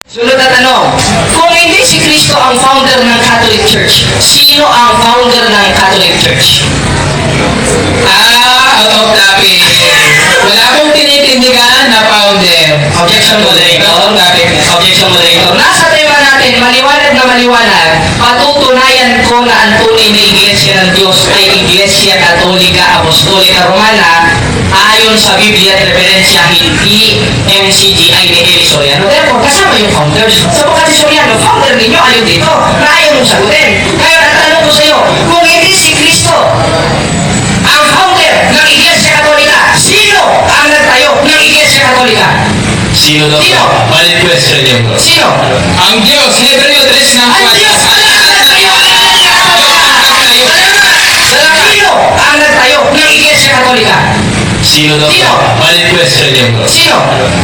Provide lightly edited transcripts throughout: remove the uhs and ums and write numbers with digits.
Sunod na tanong, kung hindi si Kristo ang founder ng Catholic Church, sino ang founder ng Catholic Church? Out of topic. Wala akong tinitindigan na founder. Objection moderator. Objection moderator. Nasa tema natin, maliwanag na maliwanag, patutunayan ko na ang tunay na Iglesia ng Diyos ay Iglesia Katolika Apostolika Romana ayon sa Biblia at referensya, hindi MCGI ni Eli Soriano. Therefore, kasama yung founders. Sapagkat si Soriano, founder ninyo, ayun dito, na ayaw mong sagutin. Kaya natanong ko sa iyo, kung hindi si Kristo ang founder ng Iglesia Katolika, sino ang nagtayo ng Iglesia Katolika? Sino daw? Sino? Valid question yun. Sino? Ang Diyos, Hebreo 3 ng Ang Diyos ang nagtayo! Sino ang nagtayo ng Iglesia Katolika? Sino daw? Sino? Valid question yun. Sino?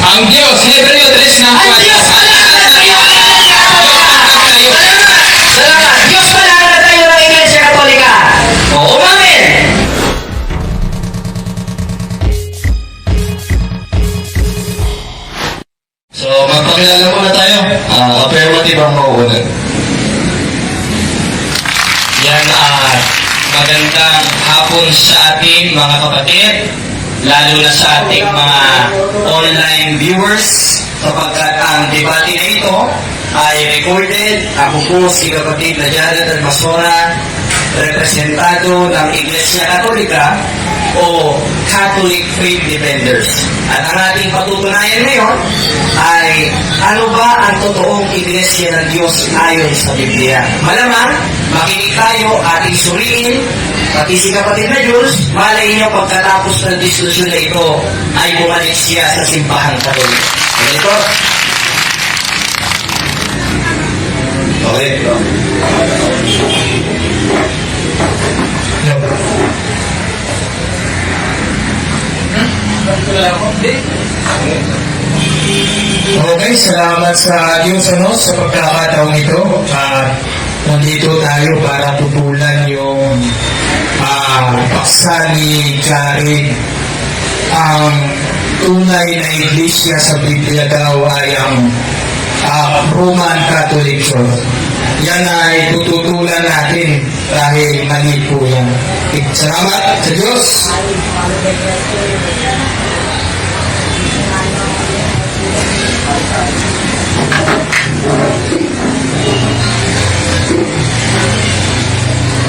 Ang Diyos, Hebreo 3 ng Ang Diyos ang nagtayo! Salamat! Diyos pala ang nagtayo ng Iglesia Katolika! O, umamin! So, magpakilala muna tayo. Affirmative ang mauuna. Yan, magandang hapon sa ating mga kapatid, lalo na sa ating mga online viewers, sapagkat ang debate na ito ay recorded. Ako po si kapatid na Jared Almasora, representado ng Iglesia Katolika o Catholic Faith Defenders. At ang ating patutunayan ngayon ay ano ba ang totoong Iglesia ng Diyos ayon sa Biblia. Malamang, makinig tayo at isuriin, pati si kapatid na Diyos, malay niyo pagkatapos ng diskusyon na ito ay bumalik siya sa simbahan Katoliko. Ganito? Okay. Okay, salamat sa Diyos sa pagkakataong ito. Nandito tayo para tutulan yung paksa ni Jared. Ang tunay na iglesia sa Biblia daw ay ang Roman Catholic Church. Yan ay tututulan natin dahil mali po yan. Salamat sa Diyos.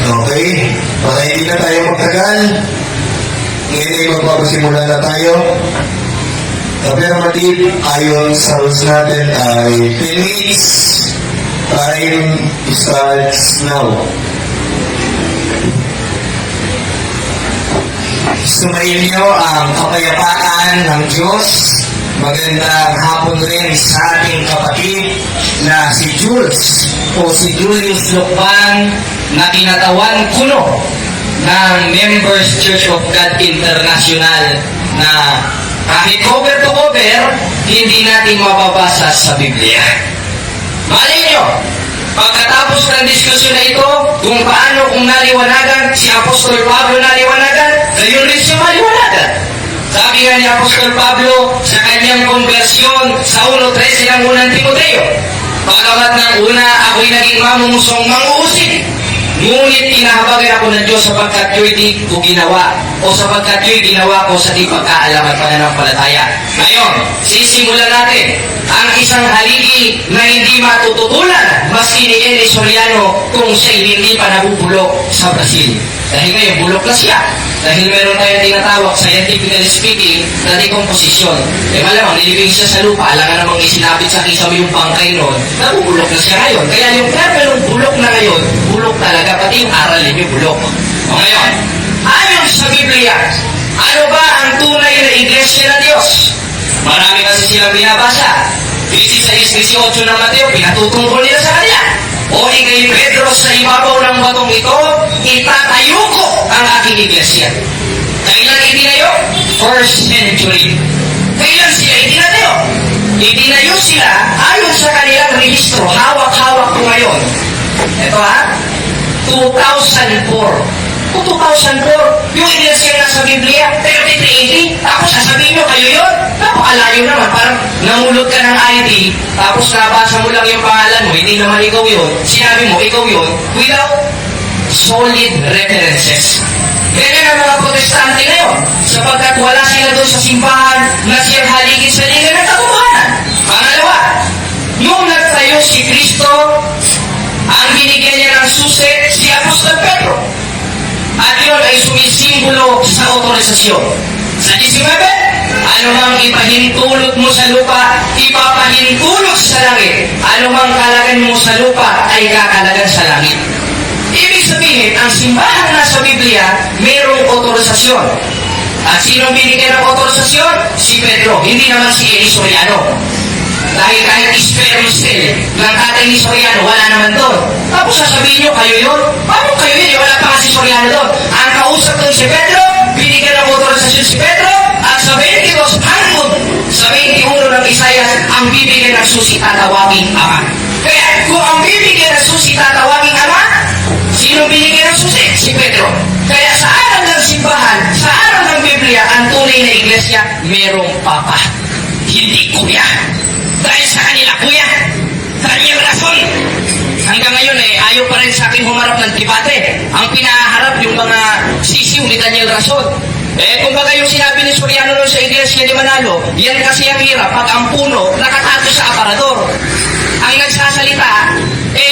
Okay, para hindi na tayo magtagal, ngayon ay magpapasimula na tayo. Affirmative, ayon sa rules natin ay 10 minutes. Time starts now. Sumayin niyo ang kapayapaan ng Diyos. Magandang hapon rin sa ating kapatid na si Jules O si Julius Lukban na kinatawan kuno ng Members Church of God International na kahit cover to cover, hindi natin mababasa sa Biblia. Malay nyo, pagkatapos ng diskusyon na ito, kung paano kung naliwanagan, si Apostol Pablo naliwanagan, gayon rin siya maliwanagan. Sabi nga ni Apostol Pablo sa kanyang konversyon sa 1.13 ng unang Timoteo, pagkamat ng una, ako'y naging mamumusong manguusig. Ngunit tinahabagan ako ng Diyos sapagkat yo'y di ko ginawa o sapagkat yo'y ginawa ko sa di pagkaalam at pananampalataya. Ngayon, sisimulan natin ang isang haligi na hindi matututulan maski ni Eli Soriano kung siya'y hindi pa nabubulok sa Brazil. Dahil ngayon, bulok na siya. Dahil meron tayong tinatawag scientifically speaking na decomposition. Malamang nilibing siya sa lupa, alangan namang isinabit sa kisame yung bangkay noon, nabubulok na siya ngayon. Kaya yung terminong bulok na ngayon, bulok talaga, pati yung aral ninyo bulok. O ngayon, ayon sa Biblia, ano ba ang tunay na Iglesia ng Diyos? Marami kasi silang binabasa. 16:18 ng Mateo, pinatutungkol nila sa kanya. O ikay Pedro, sa ibabaw ng batong ito, itatayo ko ang aking iglesia. Kailan itinayo? First century. Kailan sila itinayo? Itinayo sila ayon sa kanilang rehistro. Hawak-hawak ko ngayon. Ito 2004. 2004. Yung iglesia na sa Biblia, 3380. Tapos sasabihin nyo, kayo yun? Napakalayo naman. Parang namulot ka ng ID, tapos nabasa mo lang yung pangalan mo, hindi naman ikaw yun. Sinabi mo, ikaw yun, without solid references. Ganyan ang mga protestante ngayon, sapagkat wala sila doon sa simbahan na siyang haligid sa liga ng katotohanan. Pangalawa, yung nagtayo si Kristo, ang binigyan niya ng susi, si Apostol Pedro. At yun ay sumisimbolo sa otorisasyon. Sa 19, ano mang ipahintulot mo sa lupa, ipapahintulot sa langit. Ano mang kalagan mo sa lupa, ay kakalagan sa langit. Ibig sabihin, ang simbahan na sa Biblia, mayroong otorisasyon. At sino binigyan ng otorisasyon? Si Pedro, hindi naman si Eli Soriano. Dahil kahit sperm cell ng tatay ni Soriano, wala naman doon. Tapos sasabihin nyo, kayo yun? Paano kayo yun? Wala pa nga si Soriano doon. Ang kausap doon si Pedro, binigyan ng otorisasyon si Pedro, at sa 22 hanggang sa 21 ng Isaias, ang bibigyan ng susi tatawaging Ama. Kaya, kung ang bibigyan ng susi tatawaging Ama, sino binigyan ng susi? Si Pedro. Kaya sa aral ng simbahan, sa aral ng Biblia, ang tunay na iglesia, merong Papa. Hindi Kuya. Dahil sa kanila, Kuya, kanyang rason. Hanggang ngayon, ayaw pa rin sa akin humarap ng debate. Ang pinaharap yung mga sisiw ni Daniel Rason. Kumbaga yung sinabi ni Soriano sa iglesia ni Manalo, yan kasi ang hirap pag ang puno nakatago sa aparador. Ang nagsasalita,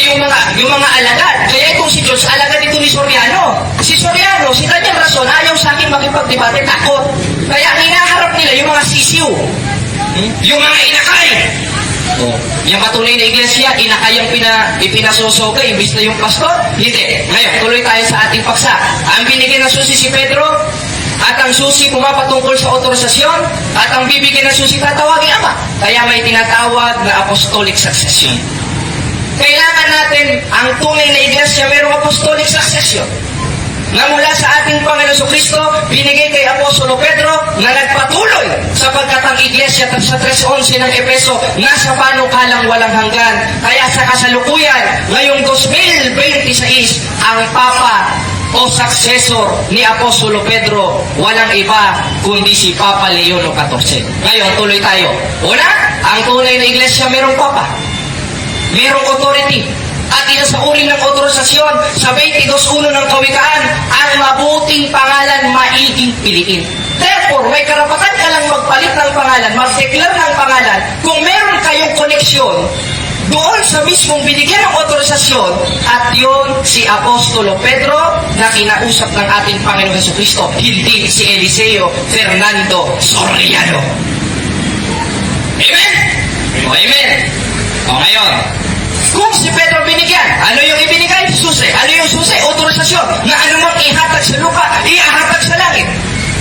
yung mga alagad. Kaya itong si Diyos, alagad ito ni Soriano. Si Soriano, si Daniel Rason, ayaw sa akin makipagdebate, takot. Kaya ang hinaharap nila yung mga sisiw. Yung mga inakay. Yung patunay na iglesia, inakay ang ipinasosoga, imbis na yung pastor. Hindi. Ngayon, tuloy tayo sa ating paksa. Ang binigyan ng susi si Pedro, at ang susi pumapatungkol sa otorisasyon, at ang bibigyan ng susi tatawagin Ama. Kaya may tinatawag na apostolic succession. Kailangan natin, ang tunay na iglesia, mayroong apostolic succession. Na mula sa ating Panginoon Kristo, binigay kay Apostolo Pedro na nagpatuloy sapagkat ang iglesia sa 3:11 ng Epeso nasa panukalang walang hanggan. Kaya sa kasalukuyan, ngayong 2026, ang Papa o successor ni Apostolo Pedro, walang iba kundi si Papa Leon XIV. Ngayon, tuloy tayo. Una, ang tunay na iglesia mayroong Papa. Mayroong authority. At inasauri ng otorisasyon sa 22:1 ng Kawikaan, ang mabuting pangalan maiging piliin. Therefore, may karapatan ka lang magpalit ng pangalan, mag-declare ng pangalan, kung meron kayong koneksyon doon sa mismong binigyan ng otorisasyon, at yun si Apostolo Pedro na kinausap ng ating Panginoon Jesucristo, hindi si Eliseo Fernando Soriano. Amen? Amen. O ngayon, kung si Pedro binigyan, ano yung ibinigay? Susi. Ano yung susi? Otorisasyon. Na anumang ihatag sa lupa, ihahatag sa langit.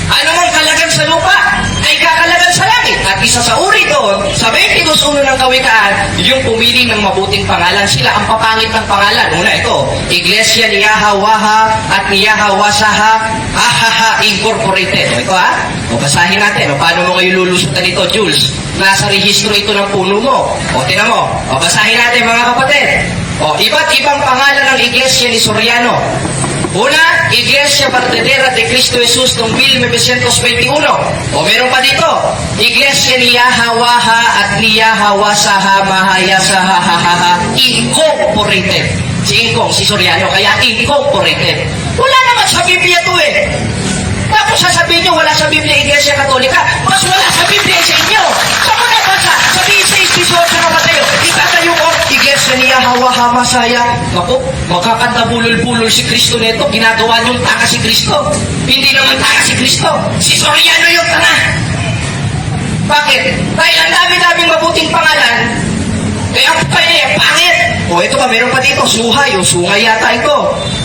Anumang kalagan sa lupa, ay kakalagan sa langit. At isa sa uri doon, sa 22:1 ng Kawikaan, yung pumili ng mabuting pangalan. Sila ang papangit ng pangalan. Una ito, Iglesia ni Yahawaha at ni Yahawasaha Incorporated. O ito o basahin natin. O paano mo kayo lulusutan ito, Jules? Nasa rehistro ito ng puno mo. O tinan mo. O basahin natin mga kapatid. O iba't ibang pangalan ng Iglesia ni Soriano. Una, Iglesia Verdadera de Cristo Jesus noong 1921. O meron pa dito, Iglesia ni Yahawaha at ni Yahawasaha Mahayasaha Incorporated. Si Ingkong, si Soriano, kaya Incorporated. Wala naman sa Biblia ito Tapos sasabihin nyo, wala sa Biblia Iglesia Katolika, mas wala sa Biblia sa inyo. Sa mga basa, sabihin sa 18 na kayo, itatayo ko, Iglesia ni Yahawaha Masaya. Naku, magkakanta bulol-bulol si Kristo nito, ginagawa niyong tanga si Kristo. Hindi naman tanga si Kristo, si Soriano yung tanga. Bakit? Dahil ang dami-daming mabuting pangalan, ang pangit. O ito pa, meron pa dito, Suhay. O Sungay yata ito.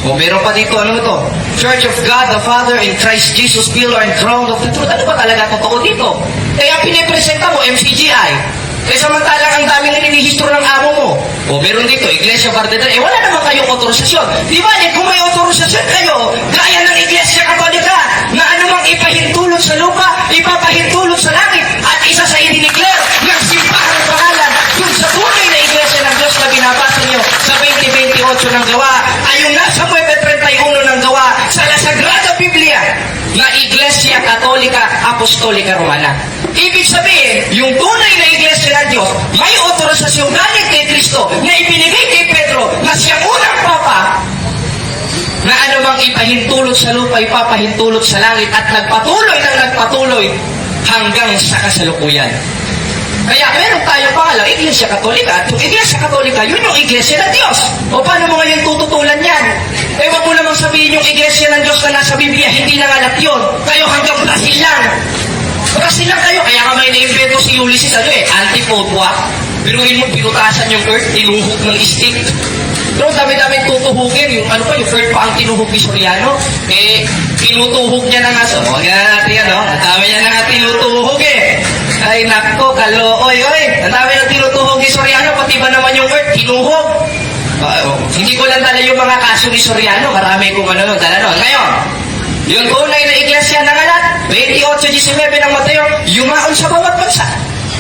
O meron pa dito, ano ito? Church of God the Father in Christ Jesus, Pillar and Crown of the Truth. Ano ba talaga totoo dito? Kaya pinipresenta mo, MCGI. Kaya samantalang ang daming ninihistro ng amo mo. O meron dito, Iglesia Verdadera. Wala naman kayong otorisasyon. Di ba, kung may otorisasyon kayo, gaya ng Iglesia Katolika, na anumang ipahintulot sa lupa, ipapahintulot sa langit, at isa sa i-declare ng simbahan ng pangalan, dun sa tunay na Iglesia ng Diyos na binabasa nyo sa 20:28 ng Gawa, ay yung nasa 9:31 ng Gawa, sa lasag Apostolika Romana. Ibig sabihin, yung tunay na iglesia ng Diyos, may otorisasyon galing kay Kristo na ibinigay kay Pedro na siyang unang papa na anumang ipahintulot sa lupa, ipapahintulot sa langit at nagpatuloy hanggang sa kasalukuyan. Kaya meron tayong pangalang Iglesia Katolika. At yung Iglesia Katolika, yun yung Iglesia ng Diyos. O paano mo ngayon tututulan yan? Eh, wag mo namang sabihin yung Iglesia ng Diyos na nasa Biblia, hindi nangalat yun. Kayo hanggang Brazil lang. Brazil lang kayo. Kaya nga may na-invento si Ulysses, antipodwa. Biruin mo, pinutasan yung earth, tinuhog ng stick. Pero dami-dami tutuhugin. Yung earth pa ang tinuhog ni Soriano. Eh, tinutuhog niya na nga. So, huwag na natin yan, Ang dami niya na nga tinutuhog Ay, nako, kalooy, ang dami ng tinutuhog ni Soriano, pati ba naman yung earth, tinuhog. Hindi ko lang dala yung mga kaso ni Soriano, marami kong dala nun. Ngayon, yung tunay na iglesia ng alat, 28:19 ng Mateo, yumaon sa bawat bansa.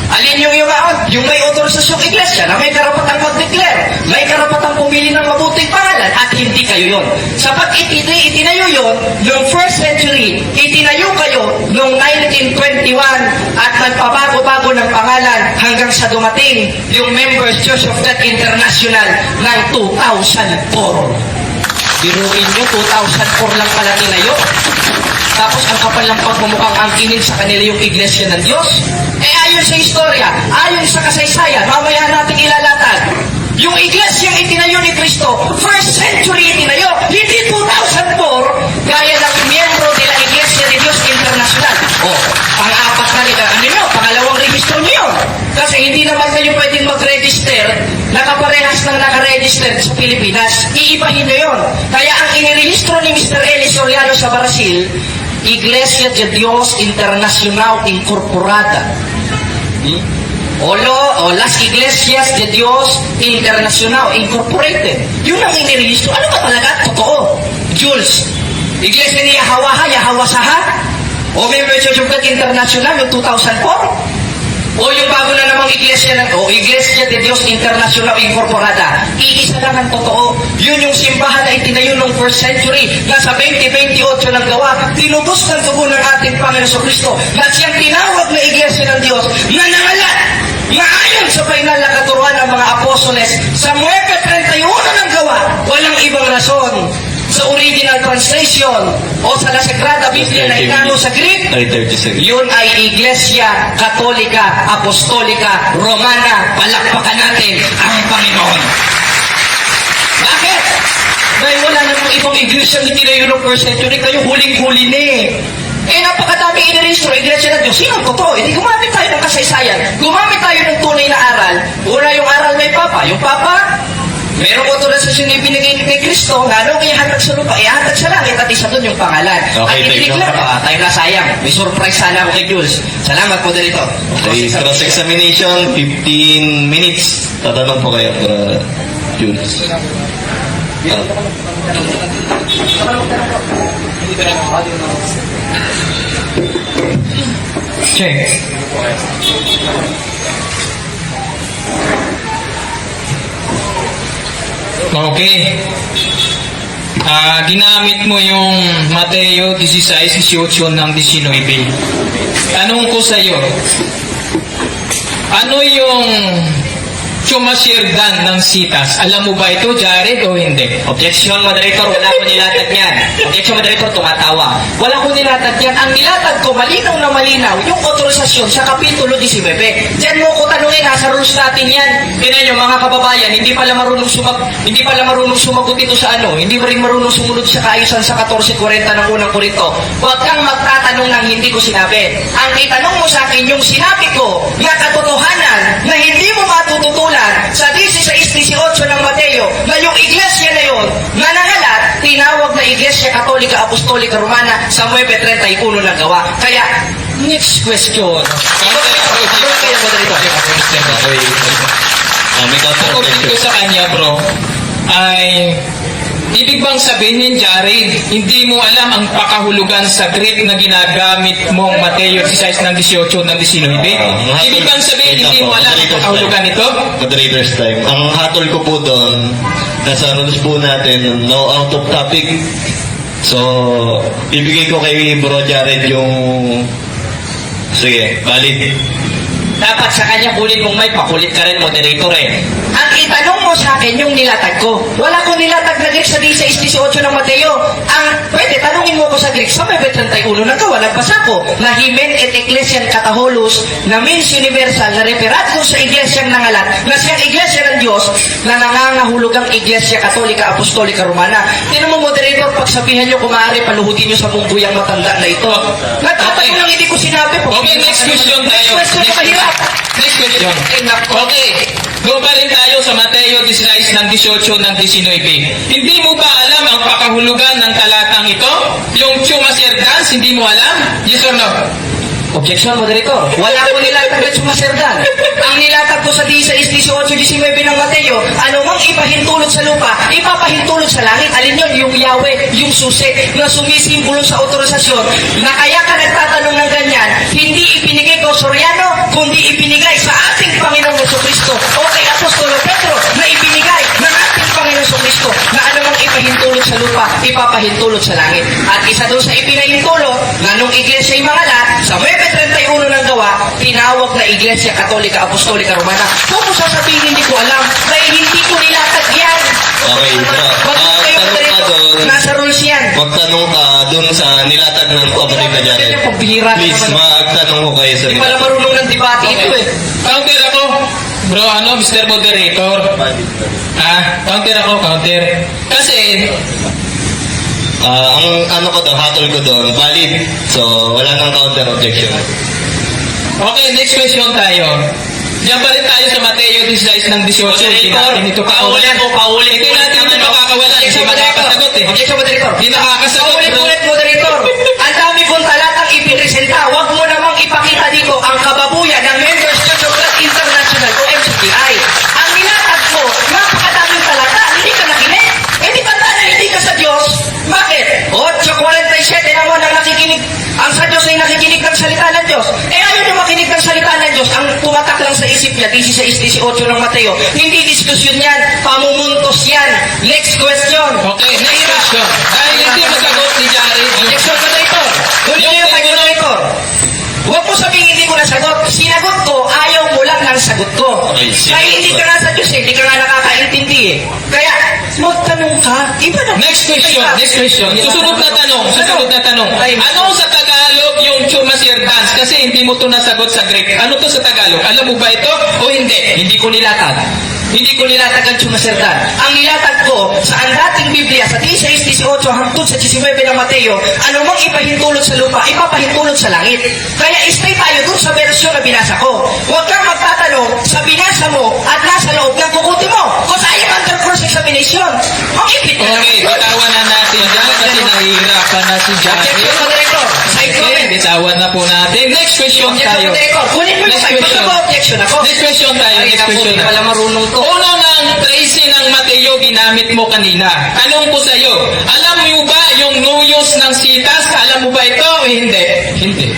Alin yung yumaon? Yung may otorsasyong iglesia na may karapatang mag-declare, may karapatang pumili ng mabuting pangalan at hindi kayo yon. Sapat itinayo yon noong 1st century, itinayo kayo noong 1921 at nagpabago-bago ng pangalan hanggang sa dumating yung Members Church of God International ng 2004. Biruin nyo, 2004 lang pala tinayo. Tapos ang kapal ng pagmumukhang angkinin sa kanila yung iglesia ng Diyos. Eh ayon sa istorya, ayon sa kasaysayan, mamaya natin ilalatag. Yung iglesia yung itinayo ni Kristo, 1st century itinayo, hindi 2004, gaya ng miyembro nila Iglesia de Dios Internacional. Pang-apat na pangalawang registro niyo. Kasi hindi naman kayo pwedeng mag-register, nakaparehas ng nakaregister sa Pilipinas. Iibahin nyo yun. Kaya ang inirehistro ni Mr. Eli Soriano sa Brazil, Iglesia de Dios Internacional Incorporada. O Las Iglesias de Dios Internacional Incorporated. Yun ang inirehistro. Ano ba talaga? Totoo. Jules, Iglesia ni Yahweh Saha? O Member Church of God International yung 2004? O yung bago na namang Iglesia de Dios Internacional Incorporada. Iisa lang ang totoo. Yun yung simbahan na itinayo noong 1st century. Nasa 2028 ng gawa. Tinubos ng dugo ng ating Panginoon Kristo. Na siyang tinawag na Iglesia ng Diyos na nangalat na ayon sa final na katuruan ng mga apostoles sa 9:31 ng gawa. Walang ibang rason. Sa original translation o sa La Sagrada Biblia na inano sa Greek, yun ay Iglesia Katolika Apostolika Romana. Palakpakan natin ang Panginoon. Bakit? Dahil wala namang ibang iglesia na tinayo ng 1st century, kayo huling-huli na napakadami inirehistro, iglesia ng Diyos. Sino ang totoo? Hindi gumamit tayo ng kasaysayan. Gumamit tayo ng tunay na aral. Una yung aral may Papa. Yung Papa, merong otorisasyon na ibinigay kay Kristo, lalo kaya hatag sa lupa, ihatag sa langit at isa doon yung pangalan. Okay, at itiniglan tayo na sayang. May surprise sana ako kay Jules. Salamat po dito. Okay, cross-examination, 15 minutes. Tatanong po kayo, Jules. Check. Okay. Ginamit mo yung Mateo 16:18 ng 19. Tanong ko sa iyo, ano yung sumasirdan ng sitas? Alam mo ba ito, Jared, o hindi? Objection, moderator. Wala ko nilatag yan. Objection, moderator. Tumatawa. Wala ko nilatag yan. Ang nilatag ko, malinaw na malinaw, yung otorisasyon sa Kapitulo 19. Diyan mo ko tanungin, nasa rules natin yan. Tingnan nyo, mga kababayan, hindi pala marunong sumagot ito sa hindi pa rin marunong sumunod sa kaayusan sa 14:40 ng unang Korinto. Huwag kang magtatanong ng hindi ko sinabi. Ang itanong mo sa akin, yung sinabi ko na katotohanan na hindi mo matututulan sa 16:18 ng Mateo na yung iglesia na yun na nangalat, tinawag na Iglesia Katolika Apostolika Romana sa 9:31 ng gawa. Kaya, next question. According ko sa kanya, bro, ay ibig bang sabihin, Jared, hindi mo alam ang pakahulugan sa Greek na ginagamit mong Mateo 16 ng 18 ng 19? Ibig bang sabihin, hindi mo alam ang pakahulugan nito? Moderator's time. Ang hatol ko po doon, nasa rules po natin, no out of topic. So, ibigay ko kay Bro Jared yung Sige, valid. Dapat sa kanya kulit mong may pakulit ka rin, moderator eh. Ang itanong mo sa akin yung nilatag ko. Wala kong nilatag na Greek sa 16:18 ng Mateo. Ang pwede, tanungin mo ko sa Greek, sa may 31 na gawa, nagbasa ko, na himen et ecclesian kataholos, na means universal, na referat ko sa iglesyang nangalan, na siyang iglesia ng Diyos, na nangangahulugang iglesia katolika, apostolika, romana. Tinan mo, moderator, pagsabihan nyo, kung maaari, paluhutin nyo sa mungguyang matanda na ito. Nagtatanong lang, hindi ko sinabi po. Okay, next question tayo. Next question, Next mahirap. Next question. Okay. Doon pa rin tayo sa Mateo 16 ng 18 ng 19. Hindi mo ba alam ang pakahulugan ng talatang ito? Yung Chumaser dance, hindi mo alam? Yes or no? Objection, moderator. Wala ko nilatag na sumaserdan. Ang nilatag ko sa 16:18-19 ng Mateo, anumang ipahintulot sa lupa, ipapahintulot sa langit. Alin yun? Yung Yahweh, yung susi, na sumisimbolo sa otorisasyon, na kaya ka nagtatanong ng ganyan, hindi ipinigay ko Soriano, kundi ipinigay sa ating Panginoong Jesucristo o kay Apostolo Pedro na ibinigay ng ating Panginoong Jesucristo na anumang ipahintulot sa lupa, ipapahintulot sa langit. At isa doon sa ipinahintulot na nung iglesia ay mangalan, sa 31 ng gawa, tinawag na Iglesia Katolika, Apostolika, Romana. Kung mo sasabihin hindi ko alam, dahil hindi ko nilatag yan. Okay, bro. Wag kayo Tanong ka moderator. doon. Nasa rules yan. Magtanong ka doon sa nilatag ng kapatid na Jared. Yan yung pagbihira na Please, naman. magtanong ko kayo sa Hindi pala nilatag. marunong ng debate ito eh. Counter ako. Bro, Mr. Moderator? Counter ako, counter. Kasi, ang ano ko doon, hatol ko doon, valid. So, wala nang counter objection. Okay, next question tayo. Diyan pa rin tayo sa Mateo 16 ng 18. Hindi natin ito paulit. Hindi natin ito makakawalan. Hindi makakasagot eh. Objection, moderator. Hindi nakakasagot. Paulit-ulit, moderator. Ang dami kong talatang ipipresenta. Huwag mo namang ipakita dito ang kababuyan ng Members Church of God International o MCGI. Ang nilatag mo, napakadaming talata. Hindi ka nakinig. Eh di tanda na hindi ka sa Diyos. Bakit? 8:47 na mo nang nakikinig. Ang sa Diyos ay nakikinig ng salita ng Diyos. Eh ayaw nyo makinig ng salita ng Diyos. Ang tumatak lang sa isip niya, 16:18 ng Mateo. Hindi diskusyon yan. Pamumuntos yan. Next question. Okay, next question. Dahil hindi masagot ni Jared yung Objection, moderator. Huli niyo yung moderator. Huwag mo sabihin hindi ko nasagot. Sinagot ko, ayaw mo lang ng sagot ko. Okay, Kaya hindi ka nga sa Diyos eh. Hindi ka nga nakakaintindi eh. Kaya, magtanong ka. Iba na. Next question, next question. Susunod na tanong. Ano sa Tagalog yung Chumaser dance? Kasi hindi mo to nasagot sa Greek. Ano to sa Tagalog? Alam mo ba ito o hindi? Hindi ko nilatag. Hindi ko nilatag ang Chumaserdan. Ang nilatag ko sa ang dating Biblia, sa 16:18 hangtod sa 19 ng Mateo, anumang ipahintulot sa lupa, ipapahintulot sa langit. Kaya stay tayo dun sa bersyon na binasa ko. Huwag kang magtatanong sa binasa mo at nasa loob ng kukuti mo. Because I am under cross-examination. Ang ipit na Okay, bitawan na natin dyan kasi nahihirapan na si Jared. Objection, moderator. Side Okay, comment. bitawan na po natin. Next question Objection, tayo. moderator. Kunin mo yung Next side. question. Magkaba-objection ako. Next question tayo. Ay, Next naku, question di na. pala marunong to. Uno ng Tracy ng Mateo ginamit mo kanina. Tanong ko sa iyo, alam mo ba yung nuyos ng sitas? Alam mo ba ito o hindi? Hindi.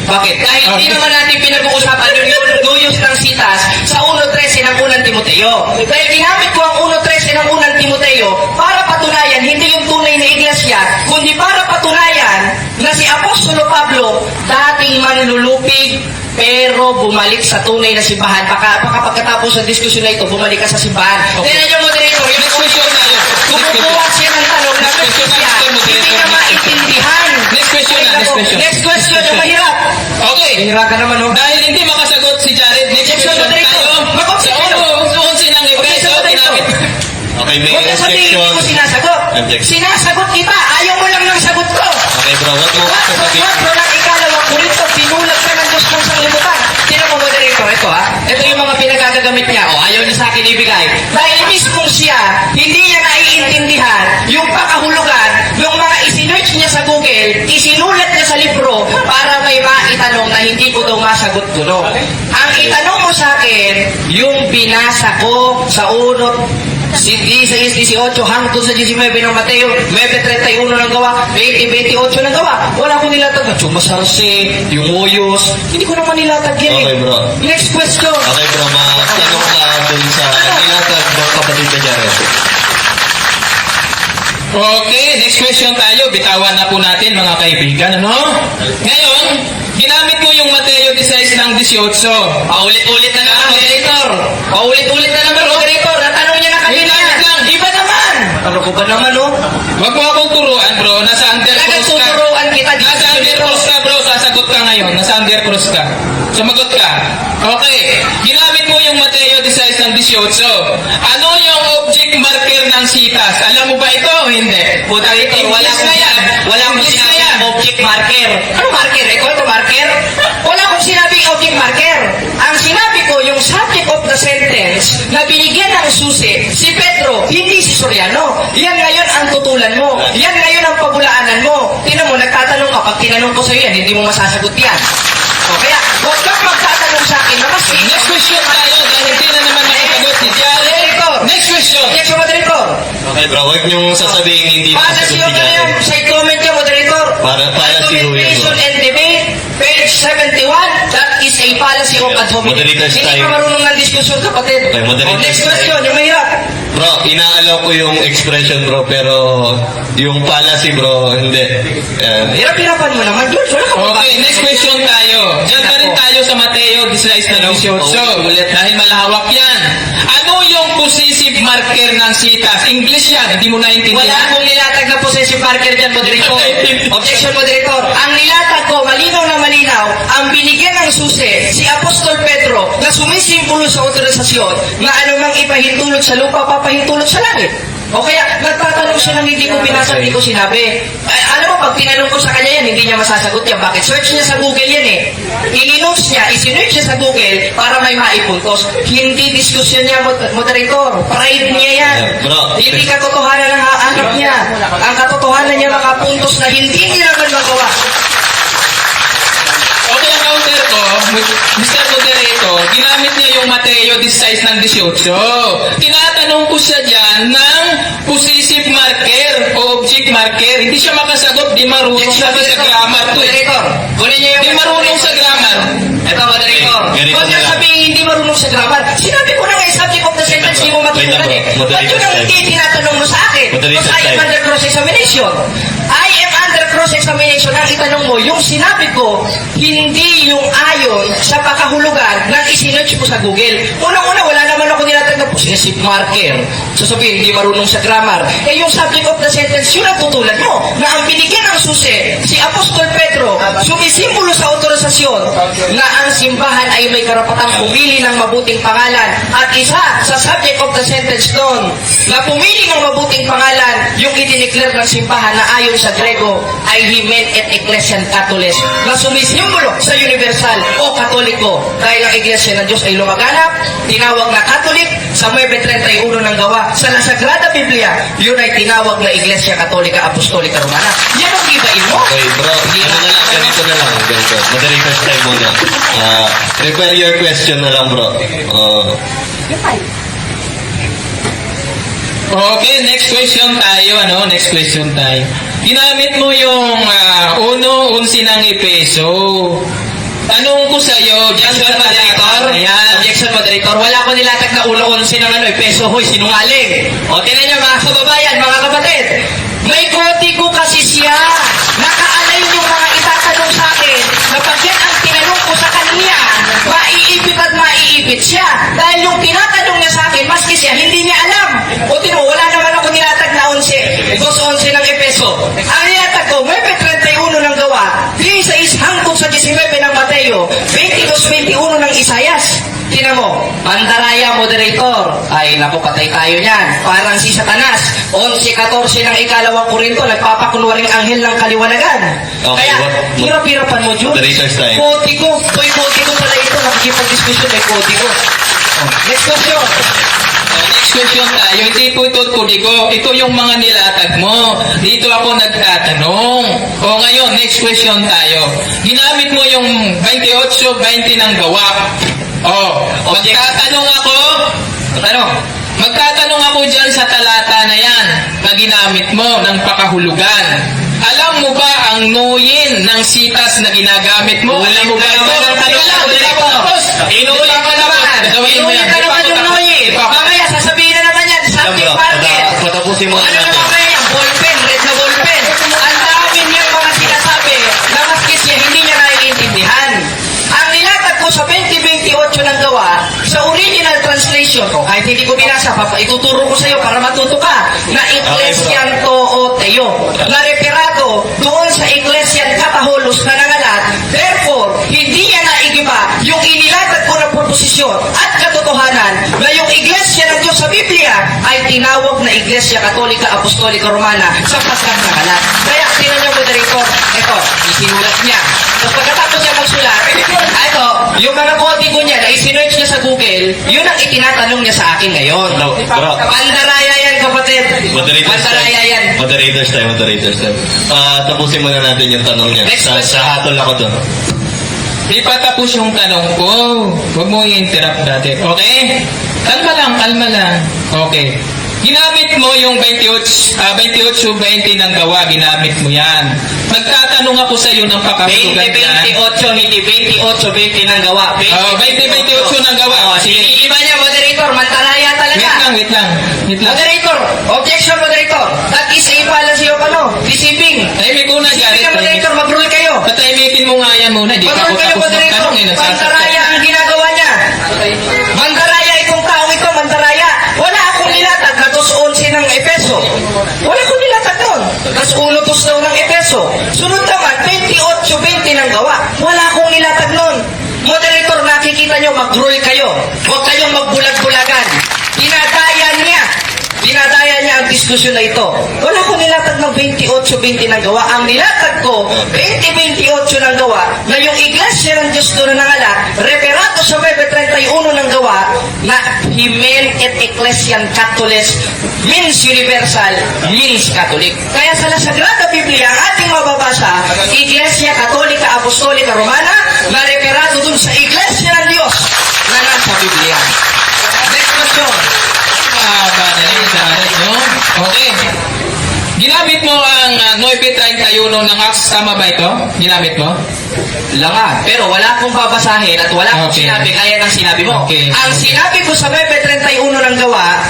Bakit? Dahil hindi Okay. naman natin pinag-uusapan yung duyos ng sitas sa 1.13 ng unang Timoteo. Dahil ginamit ko ang 1.13 ng unang Timoteo para patunayan hindi yung tunay na iglesia, kundi para patunayan na si Apostolo Pablo dating manlulupig pero bumalik sa tunay na simbahan. Baka pagkatapos ng diskusyon na ito, bumalik ka sa simbahan. Okay. Tingnan niyo, moderator, yung Next question tayo. kumukuha siya ng tanong na Next question, siya, next question, hindi moderator. na maintindihan. Next question na, next question. Next question, yung mahirap. Okay. Mahirap ka naman, oh. Dahil hindi makasagot si Jared, next Objection, question moderator. tayo. Mag-objection. Sa 11 ng Efeso, Objection, moderator. ginamit. Okay, may Huwag ka sabihin hindi ko sinasagot. Objection. Sinasagot kita. Ayaw mo lang ng sagot ko. Okay bro, wag mo sasabihin. 4 ng ikalawang Korinto, pinulat ka ng Diyos kung sanglibutan. Sino mo, moderator? Ito ha. Ito yung mga pinagagagamit niya. O, ayaw niya sa akin ibigay. Dahil mismong siya, hindi niya naiintindihan yung pakahulugan ng mga isinearch niya sa Google, isinulat niya sa libro para may maitanong na hindi ko daw masagot ko. No? Ang itanong mo sa akin, yung binasa ko sa unot 16:18 hangtod sa 19 ng Mateo, 9:31 ng gawa, 20:28 ng gawa. Wala ko nilatag. Chumasarse, yung uyos. Hindi ko naman nilatag yan eh. Okay, bro. Next question. Okay bro, matanong ka dun sa nilatag ng kapatid na Jared. Okay, next question tayo. Bitawan na po natin mga kaibigan, ano? Ngayon, ginamit mo yung Mateo 16 ng 18? Paulit-ulit na naman, moderator. Paulit-ulit na naman, moderator. Natanong niya na kanina. Iba naman. Ano ko ba naman, oh? Wag mo akong turuan, bro. Nasa undercross ka. Nagtuturuan kita. Nasa undercross ka, bro. Sasagot ka ngayon. Nasa undercross ka. Sumagot ka. Okay. Ginamit mo yung Mateo 16 ng 18. Ano yung object marker ng sitas? Alam mo ba ito o hindi? Moderator, wala English akong na yan. Wala akong English na sinabing yan. object marker. Ano marker? Ito marker? Wala akong sinabing object marker. Ang sinabi ko, yung subject of the sentence na binigyan ng susi, si Pedro, hindi si Soriano. Yan ngayon ang tutulan mo. Yan ngayon ang pabulaanan mo. Tingnan mo, nagtatanong ka. Pag tinanong ko sa'yo yan, hindi mo masasagot yan. O kaya, huwag kang magtatanong sa akin na mas Next question tayo dahil hindi na naman makasagot si Jal. Moderator. Next question. Next, moderator. Okay bro, huwag niyong sasabihin hindi Policy makasagot of si the Jared. side comment niya, moderator. Policy ho yun, Argumentation bro. and debate, page 71, that is a policy of ad hominem. Moderator's Hindi time. ka marunong ng diskusyon, kapatid. Okay, moderator's Next time. question, yung mahirap. Bro, inaalaw ko yung expression bro, pero yung policy bro, hindi. Hirap-hirapan mo naman, George. Wala ka Okay, next question tayo. Diyan pa rin tayo sa Mateo 16 na 18. Dahil malawak yan. Ano yung possessive marker ng sitas? English yan, hindi mo Wala naintindihan. akong nilatag na possessive marker dyan, moderator. Objection, moderator. Ang nilatag ko, malinaw na malinaw, ang binigyan ng susi, si Apostol Pedro, na sumisimbolo sa otorisasyon, na anumang ipahintulot sa lupa, papahintulot sa langit. O kaya, nagtatanong siya ng hindi ko binasa, hindi ko sinabi. Ay, alam mo, pag tinanong ko sa kanya yan, hindi niya masasagot yan. Bakit? Search niya sa Google yan eh. Ini-notes niya, isinerch niya sa Google para may maipuntos. Hindi diskusyon niya, moderator. Pride niya yan. Bro, Hindi katotohanan ang hanap niya. Ang katotohanan niya makapuntos na hindi niya naman magawa. Okay, ang counter ko, Mr. Moderator, ginamit niya yung Mateo 16 ng 18. Tinatanong ko siya dyan ng possessive marker o object marker. Hindi siya makasagot, di marunong sa grammar to eh. Moderator, kunin niya yung... Di marunong sa grammar. Ito, moderator. Ganito Huwag na niya lang. sabihin hindi marunong sa grammar. Sinabi ko na nga yung subject of the sentence, hindi mo matutunan Wait eh. lang, bro. Ba't yun ang hindi tinatanong mo sa akin? Moderator Because I am time. under cross-examination. I am under cross-examination. Ang itanong mo, yung sinabi ko, hindi yung ayon sa pakahulugan na isinerch ko sa Google. Unang-una, wala naman ako nilatag na possessive marker. Sasabihin, hindi marunong sa grammar. Eh, yung subject of the sentence, yun ang tutulan mo. Na ang binigyan ng susi, si Apostol Pedro, sumisimbolo sa otorisasyon na ang simbahan ay may karapatang pumili ng mabuting pangalan. At isa sa subject of the sentence doon, na pumili ng mabuting pangalan, yung idineclare ng simbahan na ayon sa Grego ay Hymen et Ecclesiam Catholicos, na sumisimbolo sa universal o katoliko. Dahil ang Iglesia ng Diyos ay lumaganap, tinawag na Catholic sa 9:31 ng gawa. Sa Sagrada Biblia, yun ay tinawag na Iglesia Katolika Apostolika Romana. Yan ang gibain mo. Okay bro, ano na lang, ganito na lang, ganito. Moderator's time muna. Prepare your question na lang bro. Okay, next question tayo. Next question tayo. Ginamit mo yung 1:11 ng Epeso. Tanong ko sa'yo, Objection, moderator. Ayan. Objection, moderator. Wala ko nilatag na ulo 11 ng peso. Hoy, sinungaling. O, tinan niyo mga kababayan, mga kapatid. May kodigo kasi siya. Naka-align yung mga itatanong sa akin na pag yan ang tinanong ko sa kanya, maiipit at maiipit siya. Dahil yung tinatanong niya sa akin, maski siya, hindi niya alam. O, tinan mo, wala naman ako nilatag na 11. 11 ng Epeso. Ang nilatag ko, may 31 ng gawa. 16 hangtong sa 19 ng Mateo. 22-21 ng Isayas. Tinan mo, Mandaraya, moderator. Ay, naku, patay tayo niyan. Parang si Satanas. 11-14 ng ikalawang Korinto, nagpapakunwaring anghel ng kaliwanagan. Okay, Kaya, what- hirap-hirapan mo, Jun. Moderator's time. Kodigo. Toy kodigo pala ito. Nakikipag-diskusyon, may kodigo. Next question. Next question tayo. Hindi po ito kodigo. Ito yung mga nilatag mo. Dito ako nagtatanong. O ngayon, next question tayo. Ginamit mo yung 28-20 ng gawa. Magtatanong ako. Magtatanong ako dyan sa talata na yan na ginamit mo ng pakahulugan. Alam mo ba ang nuyin ng sitas na ginagamit mo? Alam mo ba ito? Inuulit ka naman. Inuulit ka naman yung nuyin. Mamaya, sasabihin na naman yan. Subject market. Patapusin mo Ano na naman kaya yan? Ballpen, red na ballpen. Ang dami niya mga sinasabi na maski siya hindi niya naiintindihan. definition ko. Kahit hindi ko binasa, ituturo ko sa iyo para matuto ka na Ecclesian to Teo. Na referado doon sa Ecclesian Kataholos na nangalat. Therefore, hindi niya naigiba yung inilatag ko na proposisyon at katotohanan na yung Iglesia ng Diyos sa Biblia ay tinawag na Iglesia Katolika Apostolika Romana sa pasang nangalat. Kaya tingnan niyo, moderator, ito, isinulat niya. Tapos pagkatapos niya magsulat, ito, yung mga kodigo niya na isinerch niya sa Google, yun ang itinatanong niya sa akin ngayon. No, bro. Pandaraya yan, kapatid. Pandaraya yan. Moderators time. Tapusin muna natin yung tanong niya. Next question. Sa hatol ako doon. Di pa tapos yung tanong ko. Huwag mo i-interrupt dati. Okay? Kalma lang. Okay. Ginamit mo yung 28-20 ng gawa, ginamit mo yan. Nagtatanong ako sa iyo ng pakahulugan yan. 20-28, hindi 28-20 ng gawa. 20-28 ng gawa. Sige. Iba niya, moderator, mantalaya talaga. Wait lang. Moderator, objection, moderator. That is a fallacy of deceiving. Tahimik ko na, Jared. Moderator, mag-rule kayo. Patahimikin mo nga yan muna. Di pa ako Mag-rule kayo, tapos moderator. magtanong. Mandaraya ang ginagawa niya. Mandaraya itong tao ito, mandaraya. Wala akong nilatag na 2:11 ng Epeso. Wala akong nilatag doon. Tapos 1:2 daw ng Epeso. Sunod naman, 28-20 ng gawa. Wala akong nilatag noon. Moderator, nakikita nyo, mag-rule kayo. Huwag kayong magbulag-bulagan. Dinadaya niya ang diskusyon na ito. Wala akong nilatag ng 28-20 ng gawa. Ang nilatag ko, 20-28 ng gawa, na yung Iglesia ng Diyos doon na nangalat, referado sa 9-31 ng gawa, na Hymen et Ecclesian Catholicos means universal, means Catholic. Kaya sa Sagrada Biblia, ang ating mababasa, Iglesia Katolika Apostolika Romana, na referado doon sa Iglesia ng Diyos na nasa Biblia. Next question. Okay. Ginamit mo ang 9:31 ng Acts, tama ba ito? Ginamit mo? Langa. Pero wala akong babasahin at wala akong Okay. sinabi kaya ng sinabi mo. Okay. Ang sinabi ko sa 9:31 ng gawa,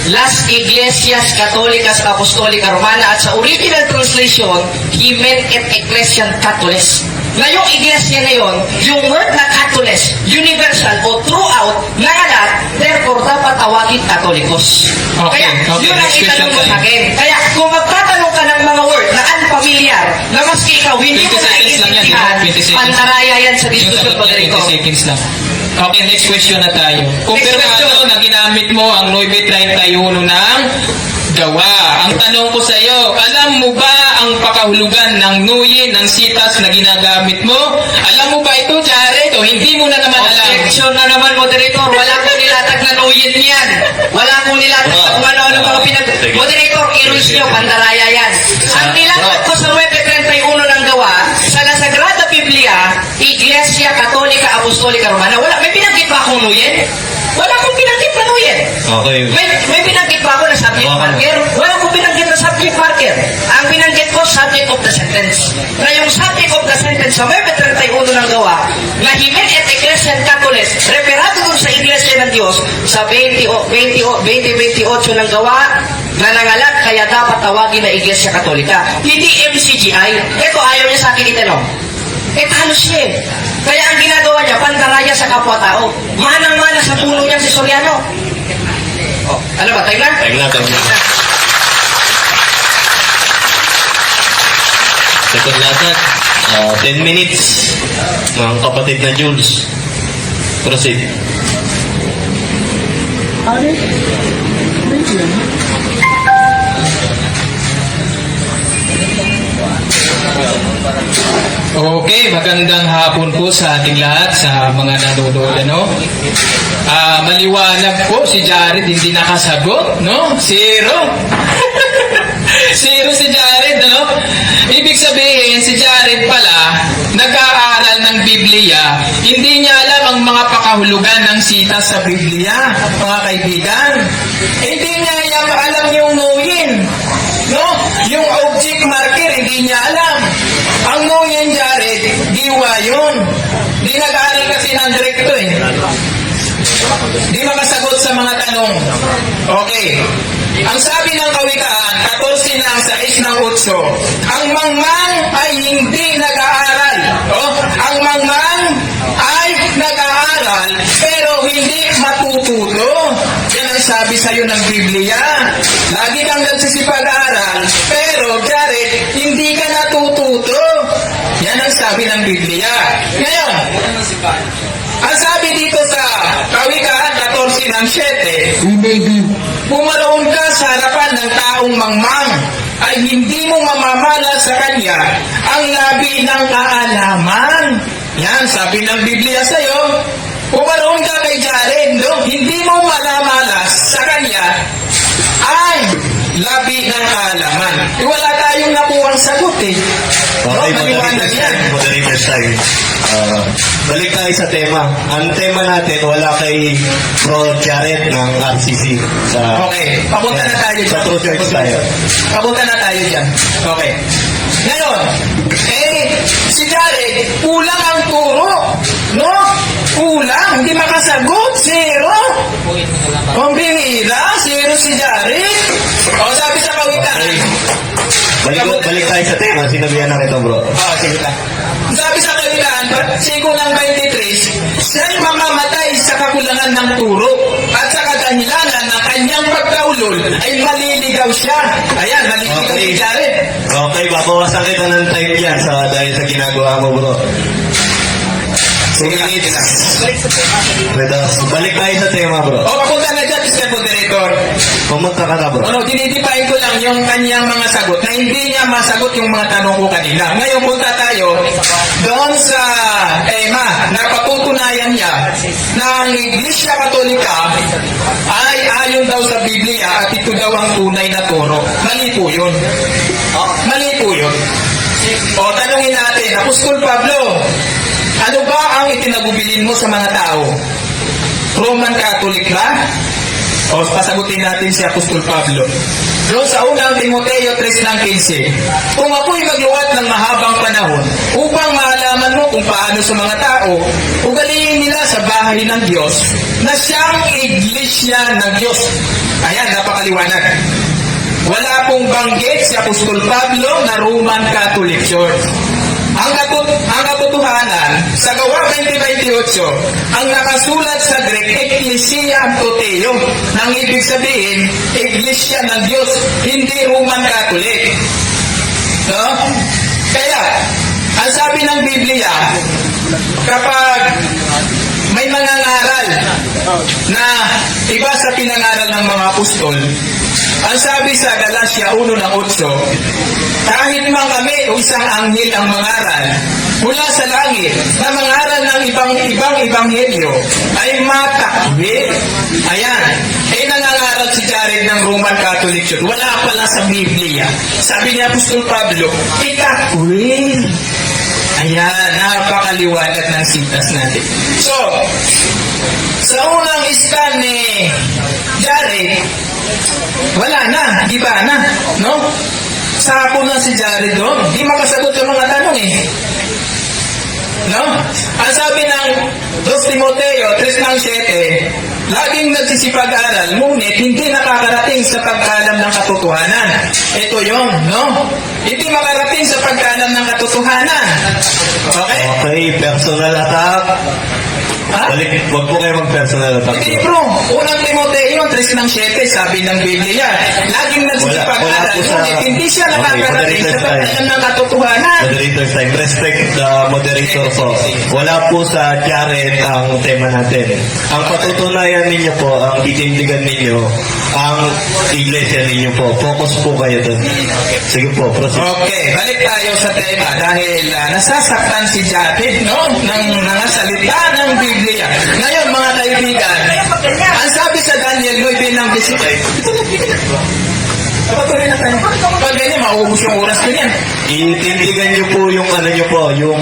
Las Iglesias Católicas Apostolica Romana, at sa original translation, Hymen et Ecclesian Catholicos. Na yung iglesia na yun, yung word na Catholicos, universal o throughout, nangalat, therefore dapat tawagin Katolikos. Okay. Kaya yun ang Next itanong mo question sa akin. Kaya kung magtatanong ka ng mga word na unfamiliar, na maski ikaw hindi 20 mo seconds lang yan, naiintindihan, 20 seconds. pantaraya yan sa Yung diskusyon sagot mo niya, dito. 20 seconds lang. Okay, next question na tayo. Kumpirmado question. na ginamit mo ang 9:31 ng gawa. Ang tanong ko sa iyo, alam mo ba ang pakahulugan ng nuyin ng sitas na ginagamit mo? Alam mo ba ito, Jared? O hindi mo na naman alam? Objection na naman, moderator. Wala akong nilatag na nuyin yan. Wala akong nilatag na kung ano-ano mga pinag... Moderator, i-rules nyo, pandaraya yan. Ang nilatag ko sa 9:31 ng gawa, sa La Sagrada Biblia, Iglesia Katolika Apostolika Romana, wala, may pinanggit ba akong nuyin? Wala akong pinanggit na nuyin. Okay. May binanggit ba ako na subject marker? Wala akong binanggit na subject marker. Ang binanggit ko, subject of the sentence. Na yung subject of the sentence sa 9:31 ng gawa, na Hymen et Ecclesian Catholicos, referado dun sa Iglesia ng Diyos, sa 20-28 ng gawa, na nangalat, kaya dapat tawagin na Iglesia Katolika. Hindi MCGI. Ito, ayaw niya sa akin itanong. Talo siya eh. Kaya ang ginagawa niya, pandaraya sa kapwa-tao. Manang-mana sa puno niya si Soriano. Oh, ano ba? Time na? Time na. Second latag, 10 minutes. Mga kapatid na Jules. Proceed. Okay, magandang hapon po sa ating lahat, sa mga nanonood, ano? Maliwanag po, si Jared hindi nakasagot, no? Zero. Zero si Jared, ano? Ibig sabihin, si Jared pala, nag-aaral ng Biblia, hindi niya alam ang mga pakahulugan ng sitas sa Biblia, mga kaibigan. Hindi niya alam yung nuyin, no? Yung object marker, hindi niya alam. Ang nuyin, Jared, diwa yun. Di nag-aaral kasi ng direkto eh. Di makasagot sa mga tanong. Okay. Ang sabi ng Kawikaan, 14 ng 6 ng 8, ang mangmang ay hindi nag-aaral. Oh, ang mangmang ay nag-aaral pero hindi matututo. sabi sa'yo ng Biblia. Lagi kang nagsisipag-aral, pero Jared, hindi ka natututo. Yan ang sabi ng Biblia. Ngayon, ang sabi dito sa Kawikaan 14 ng 7, pumaroon ka sa harapan ng taong mangmang, ay hindi mo mamamala sa kanya ang labi ng kaalaman. Yan, sabi ng Biblia sa'yo, pumaroon ka kay Jared, no? Hindi mo malamalas sa kanya ay labi ng kaalaman. Wala tayong nakuhang sagot eh. Okay, Maliwanag yan. moderator's time. Balik tayo sa tema. Ang tema natin, wala kay Pro Jared ng RCC. Okay, papunta na tayo Sa dyan. True Church tayo. Papunta na tayo dyan. Okay. Ngayon, si Jared, kulang ang turo. No? Kulang. Hindi makasagot. Zero. Pambihira. Zero si Jared. O, sabi sa Kawikaan. Balik tayo sa tema. Sinabihan na kita, bro. Sige ka. Sabi sa Kawikaan, sikulang 23, siya'y mamamatay sa kakulangan ng turo at sa kadahilanan ng kanyang pagkaulol ay maliligaw siya. Ayan, maliligaw si Jared. Okay, babawasan kita ng time yan dahil sa ginagawa mo, bro. Sige lang, ito lang. Balik tayo sa tema, bro. O, papunta na dyan, Mr. Moderator. Pumunta ka na, bro. Ano, dinidipay ko lang yung kanyang mga sagot na hindi niya masagot yung mga tanong ko kanina. Ngayon, punta tayo doon sa tema na patutunayan niya na ang Iglesia Katolika ay ayon daw sa Biblia at ito daw ang tunay na turo. Mali po yun. Mali po yun. O, tanungin natin, Apostol Pablo, ano ba ang itinagubilin mo sa mga tao? Roman Catholic ba? O pasagutin natin si Apostol Pablo. Doon sa unang Timoteo 3:15, kung ako'y magluwat ng mahabang panahon upang maalaman mo kung paano sa mga tao ugaliin nila sa bahay ng Diyos na siyang iglesia ng Diyos. Ayan, napakaliwanag. Wala pong banggit si Apostol Pablo na Roman Catholic Church. Ang katotohanan, sa Gawa 20:28, ang nakasulat sa Greek, Ecclesia Antoteo, nang ibig sabihin, Iglesia ng Diyos, hindi Roman Catholic. No? Kaya, ang sabi ng Biblia, kapag may mga ngaral na iba sa pinangaral ng mga apostol, ang sabi sa Galatia 1:8, kahit man kami o isang anghel ang mangaral mula sa langit na mangaral ng ibang ebanghelyo ay matakwil. Ayan. Nangangaral si Jared ng Roman Catholic Church. Wala pala sa Biblia. Sabi ni Apostol Pablo, itakwil. Ayan, napakaliwanag ng sitas natin. So, sa unang scan ni Jared, wala na, iba na, no? Sapo na si Jared doon, di makasagot yung mga tanong eh. No? Ang sabi ng 2 Timoteo 3:7, laging nagsisipag-aral, ngunit hindi nakakarating sa pagkalam ng katotohanan. Ito yon, no? Hindi makarating sa pagkalam ng katotohanan. Okay? Okay, personal attack. Ha? Wag po kayo mag-personal attack. Hindi bro, unang Timoteo 3:7, sabi ng Biblia, laging Wala nagsisipag-aral, po sa... ngunit hindi siya Okay, nakakarating sa moderator's time. pagkalam ng katotohanan. Moderator's time. Respect the moderator po. Wala po sa Jared ang tema natin. Ang patutunayan ninyo po, ang titindigan ninyo, ang iglesia ninyo po. Focus po kayo doon. Sige po, proceed. Okay, balik tayo sa tema dahil nasasaktan si Jared, no? Ng mga salita ng Biblia. Ngayon, mga kaibigan, ang sabi sa Daniel 9:19, Patuloy na tayo. Pag ganyan, mauubos yung oras ko niyan. Itindigan nyo po yung ano nyo po, yung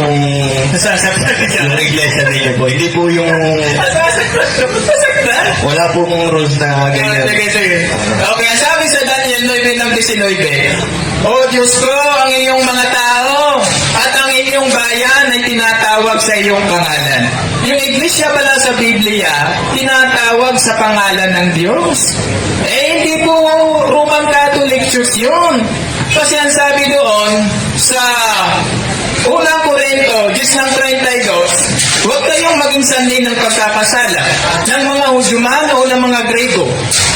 Nasasaktan si yung Jared. iglesia ninyo po. Hindi po yung... Nasasaktan? Wala po kong rules na ganyan. Sige. Okay, ang sabi sa Daniel 9:19, O Diyos ko, ang iyong mga tao at ang inyong bayan ay tinatawag sa iyong pangalan. Yung iglesia pala sa Biblia, tinatawag sa pangalan ng Diyos. Hindi po Roman Catholic Church yun. Kasi ang sabi doon sa unang Korinto 10:32, huwag kayong maging sanhi ng pagkakasala ng mga Hudyo man o ng mga Grego.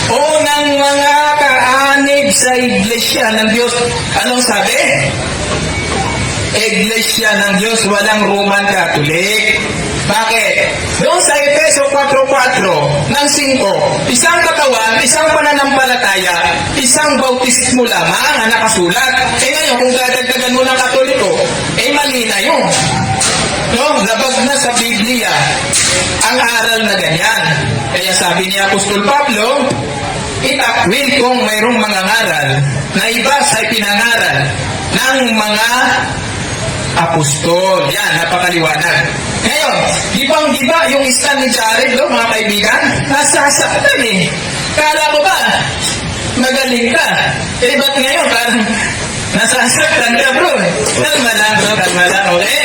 unang mga kaanib sa iglesia ng Diyos. Anong sabi? Iglesia ng Diyos, walang Roman Catholic. Bakit? Doon sa Efeso 4:4 ng 5, isang katawan, isang pananampalataya, isang bautismo lamang ang nakasulat. Ngayon, kung dadagdagan mo ng Katoliko, mali na yun. No, labag na sa Biblia ang aral na ganyan. Kaya sabi ni Apostol Pablo, itakwil kung mayroong mga ngaral na iba sa ipinangaral ng mga apostol. Yan, napakaliwanag. Ngayon, di ba yung stand ni Jared, mga kaibigan? Nasasaktan eh. Kala ko ba, magaling ka. Ba't ngayon, parang nasasaktan ka, bro. Kalma lang, bro. Kalma lang, okay?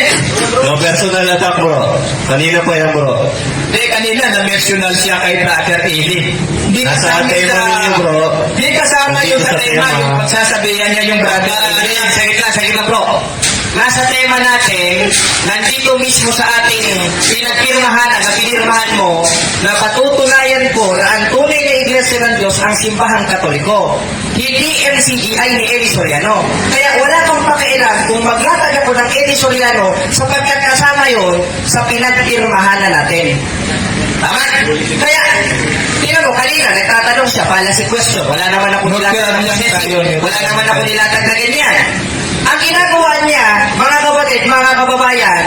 No personal attack, bro. Kanina pa yan, bro. Kanina, na-mentional siya kay Brother Eli. Hindi Nasa tema ninyo, bro. Hindi kasama Hindi yung ko sa sa tema, tema. yung pagsasabihan niya yung Brother Eli. Sagit lang bro. Nasa tema natin, nandito mismo sa ating pinagpirmahan na pinirmahan mo na patutunayan ko na ang tunay na Iglesia ng Diyos ang Simbahang Katoliko. Hindi MCGI ni Eli Soriano. Kaya wala kang pakialam kung maglatag ako ng Eli Soriano sapagkat kasama yon sa pinagpirmahan na natin. Tama? Kaya, tingnan mo, kanina, nagtatanong siya, pala si question. Wala naman ako nilatag na message. Wala naman ako nilatag na ganyan. Ang ginagawa niya, mga kapatid, mga kababayan,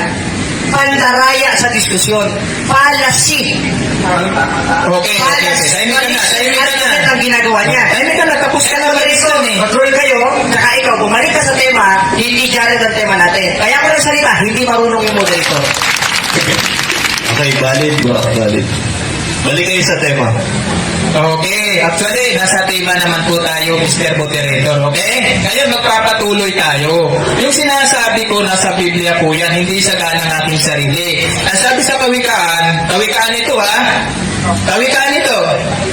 pandaraya sa diskusyon. Palasi. Okay. Tahimik ka na. Ang ginagawa niya. Tahimik ka na, tapos ka na Marito, mag-roll kayo, saka ikaw, bumalik ka sa tema, hindi Jared ang tema natin. Kaya ko nagsalita, hindi marunong yung moderator. Okay, valid, bro. Valid. Balik kayo sa tema. Okay, actually, nasa tema naman po tayo, Mr. Moderator, okay? Ngayon, magpapatuloy tayo. Yung sinasabi ko, nasa Biblia po yan, hindi sa ganang ating sarili. Ang sabi sa kawikaan ito ha, kawikaan ito,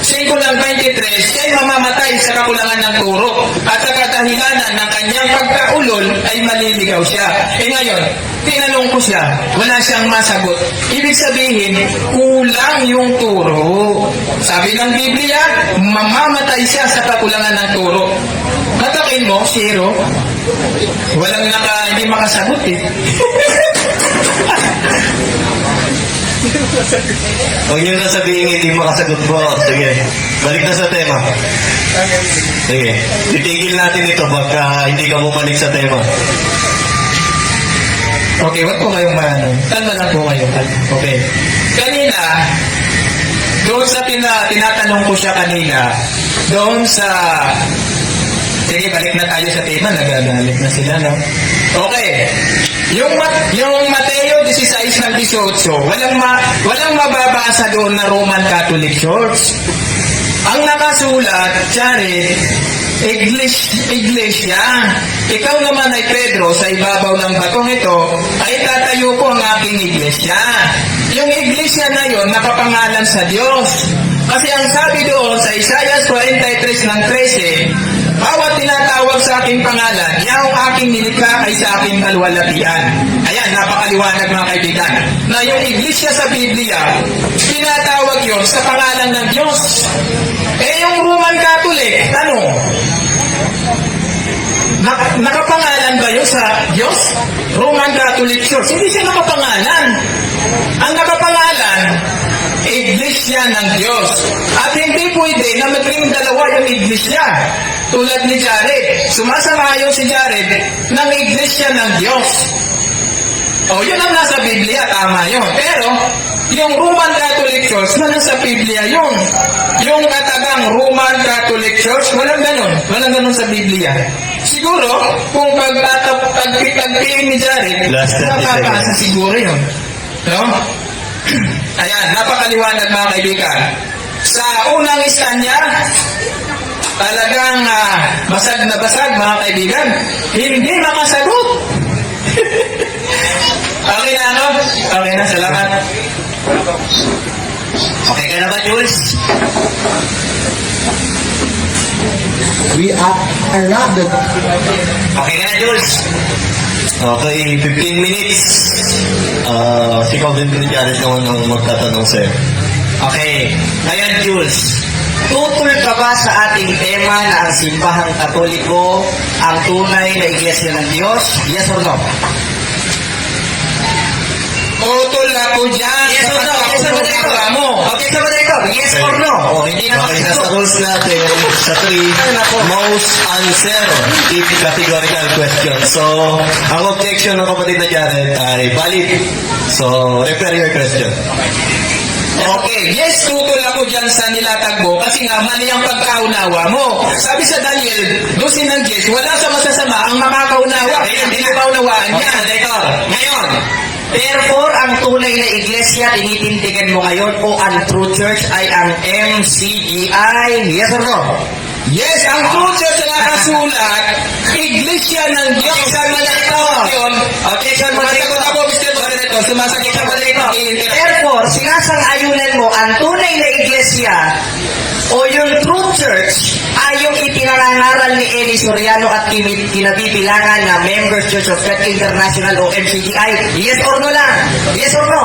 5:23, siya'y mamamatay sa kakulangan ng turo at sa kadahilanan ng kanyang pagkaulol ay maliligaw siya. Ngayon, tinanong ko siya, wala siyang masagot. Ibig sabihin, kulang yung turo. Sabi ng Biblia, mamamatay siya sa kakulangan ng turo. Katakin mo, zero. Hindi makasagot eh. Huwag nyo na sabihin hindi makasagot, bro. Sige, balik na sa tema. Sige, titigil natin ito pagka hindi ka bumalik sa tema. Okay, wag po kayong maano. Kalma lang po kayo. Okay. Kanina, doon sa tinatanong ko siya kanina, doon sa... Sige, balik na tayo sa tema. Nagagalit na sila, no? Okay. Yung Mateo 16:18, walang mababasa doon na Roman Catholic Church. Ang nakasulat, Jared, Iglesia. Ikaw naman ay Pedro, sa ibabaw ng batong ito, ay tatayo ko ang aking iglesia. Yung iglesia na yon, nakapangalan sa Diyos. Kasi ang sabi doon sa Isaiah 43:13, bawat tinatawag sa aking pangalan, yaong aking nilikha ay sa aking kalwalatian. Ayan, napakaliwanag mga kaibigan. Na yung iglesia sa Biblia, tinatawag yon sa pangalan ng Diyos. Yung Roman Catholic, tanong, nakapangalan ba yun sa Diyos? Roman Catholic Church, hindi siya nakapangalan. Ang nakapangalan, iglesia ng Diyos. At hindi pwede na maging dalawa yung iglesia. Tulad ni Jared, sumasamayo si Jared ng iglesia ng Diyos. Yun ang nasa Biblia, tama yun. Pero, yung Roman Catholic Church, na nasa Biblia yun. Yung katagang Roman Catholic Church, walang ganun. Walang ganun sa Biblia. Siguro, kung pagpipin ni Jared, napapasa siguro yun. No? Ayan, napakaliwanag mga kaibigan. Sa unang istanya, talagang basag na basag mga kaibigan. Hindi makasagot. Okay na, no? Okay na, salamat. Okay ka na ba, Jules? We are around the... Okay ka na, Jules? Okay, 15 minutes. Si Calvin Jared naman ang magtatanong sa'yo. Okay. Ngayon, Jules, tutol ka ba sa ating tema na ang simbahang Katoliko ang tunay na iglesia ng Diyos? Yes or no? Utol ako dyan. Yes or no? Yes or no? mo. Okay, sa Moderator. Yes or no? O, hindi na Okay, nasa rules natin sa 3 most answer if categorical question. So, ang objection ng kapatid na Jared ay valid. So, refer your question. Okay, yes, tutol ako dyan sa nilatag mo kasi nga mali ang pagkaunawa mo. Sabi sa Daniel, 12 ng Diyos, wala sa masasama ang makakaunawa. Hindi na kaunawaan Okay, niya. Moderator. Ngayon, therefore, ang tunay na iglesia, tinitindigan mo ngayon o ang true church ay ang MCGI. Yes or no? Yes, ang true church na nakasulat, iglesia ng Diyos. Objection mo na ito. Objection mo na ito. Sumasagot ako, Mr. Moderator. Sumasagot ako dito. Therefore, sinasang-ayunan mo ang tunay na iglesia o yung true church ay yung ipinangangaral ni Eli Soriano at kinabibilangan na Members Church of God International o MCGI. Yes or no lang? Yes or no?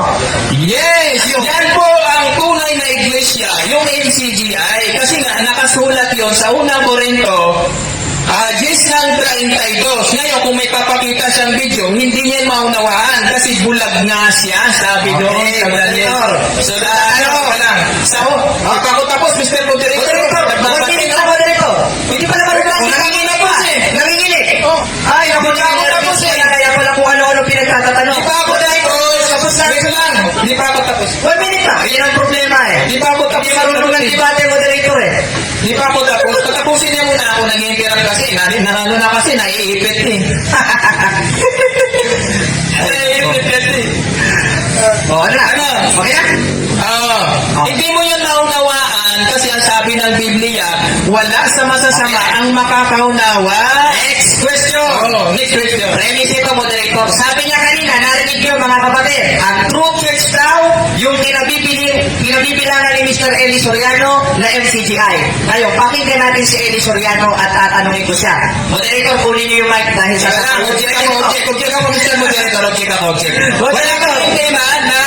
Yes, yan po ang tunay na iglesia, yung MCGI. Kasi nga, nakasulat yon sa unang Korinto, 10:32. Ngayon, kung may papakita siyang video, hindi niya maunawaan kasi bulag nga siya, sabi doon sa Daniel. So, ano ka lang? Tapos, Mr. Moderator, Moderator. Hindi pa naman ito. nanginginig pa eh. Nanginginig. Oh. Ay, naku, Tapos eh. kaya pala kung ano-ano pinagtatatanong. Di pa ako tapos. Wait lang. Di pa ako tapos. 1 minute pa. Yan ang problema eh. Di pa ako tapos. Hindi marunong ng debate, Moderator eh. Di pa ako tapos. Patapusin niya muna ako. Nag-iipiran kasi. Nanalo na kasi. Naiipit eh. Naiipit eh. O, ano na? Ano? Okay na? Hindi mo yun naunawaan kasi ang sabi ng Biblia, wala sa masasama ang makakaunawa. Next question. Next question. Premise ito, Moderator. Sabi niya kanina, narinig niyo mga kapatid, ang true church daw, yung kinabibilangan ni Mr. Eli Soriano na MCGI. Ngayon, pakinggan natin si Eli Soriano at tatanungin ko siya. Moderator, kunin niyo yung mic dahil sa Object ako, Mr. Moderator. Object ako. Wala Moderator. kang tema na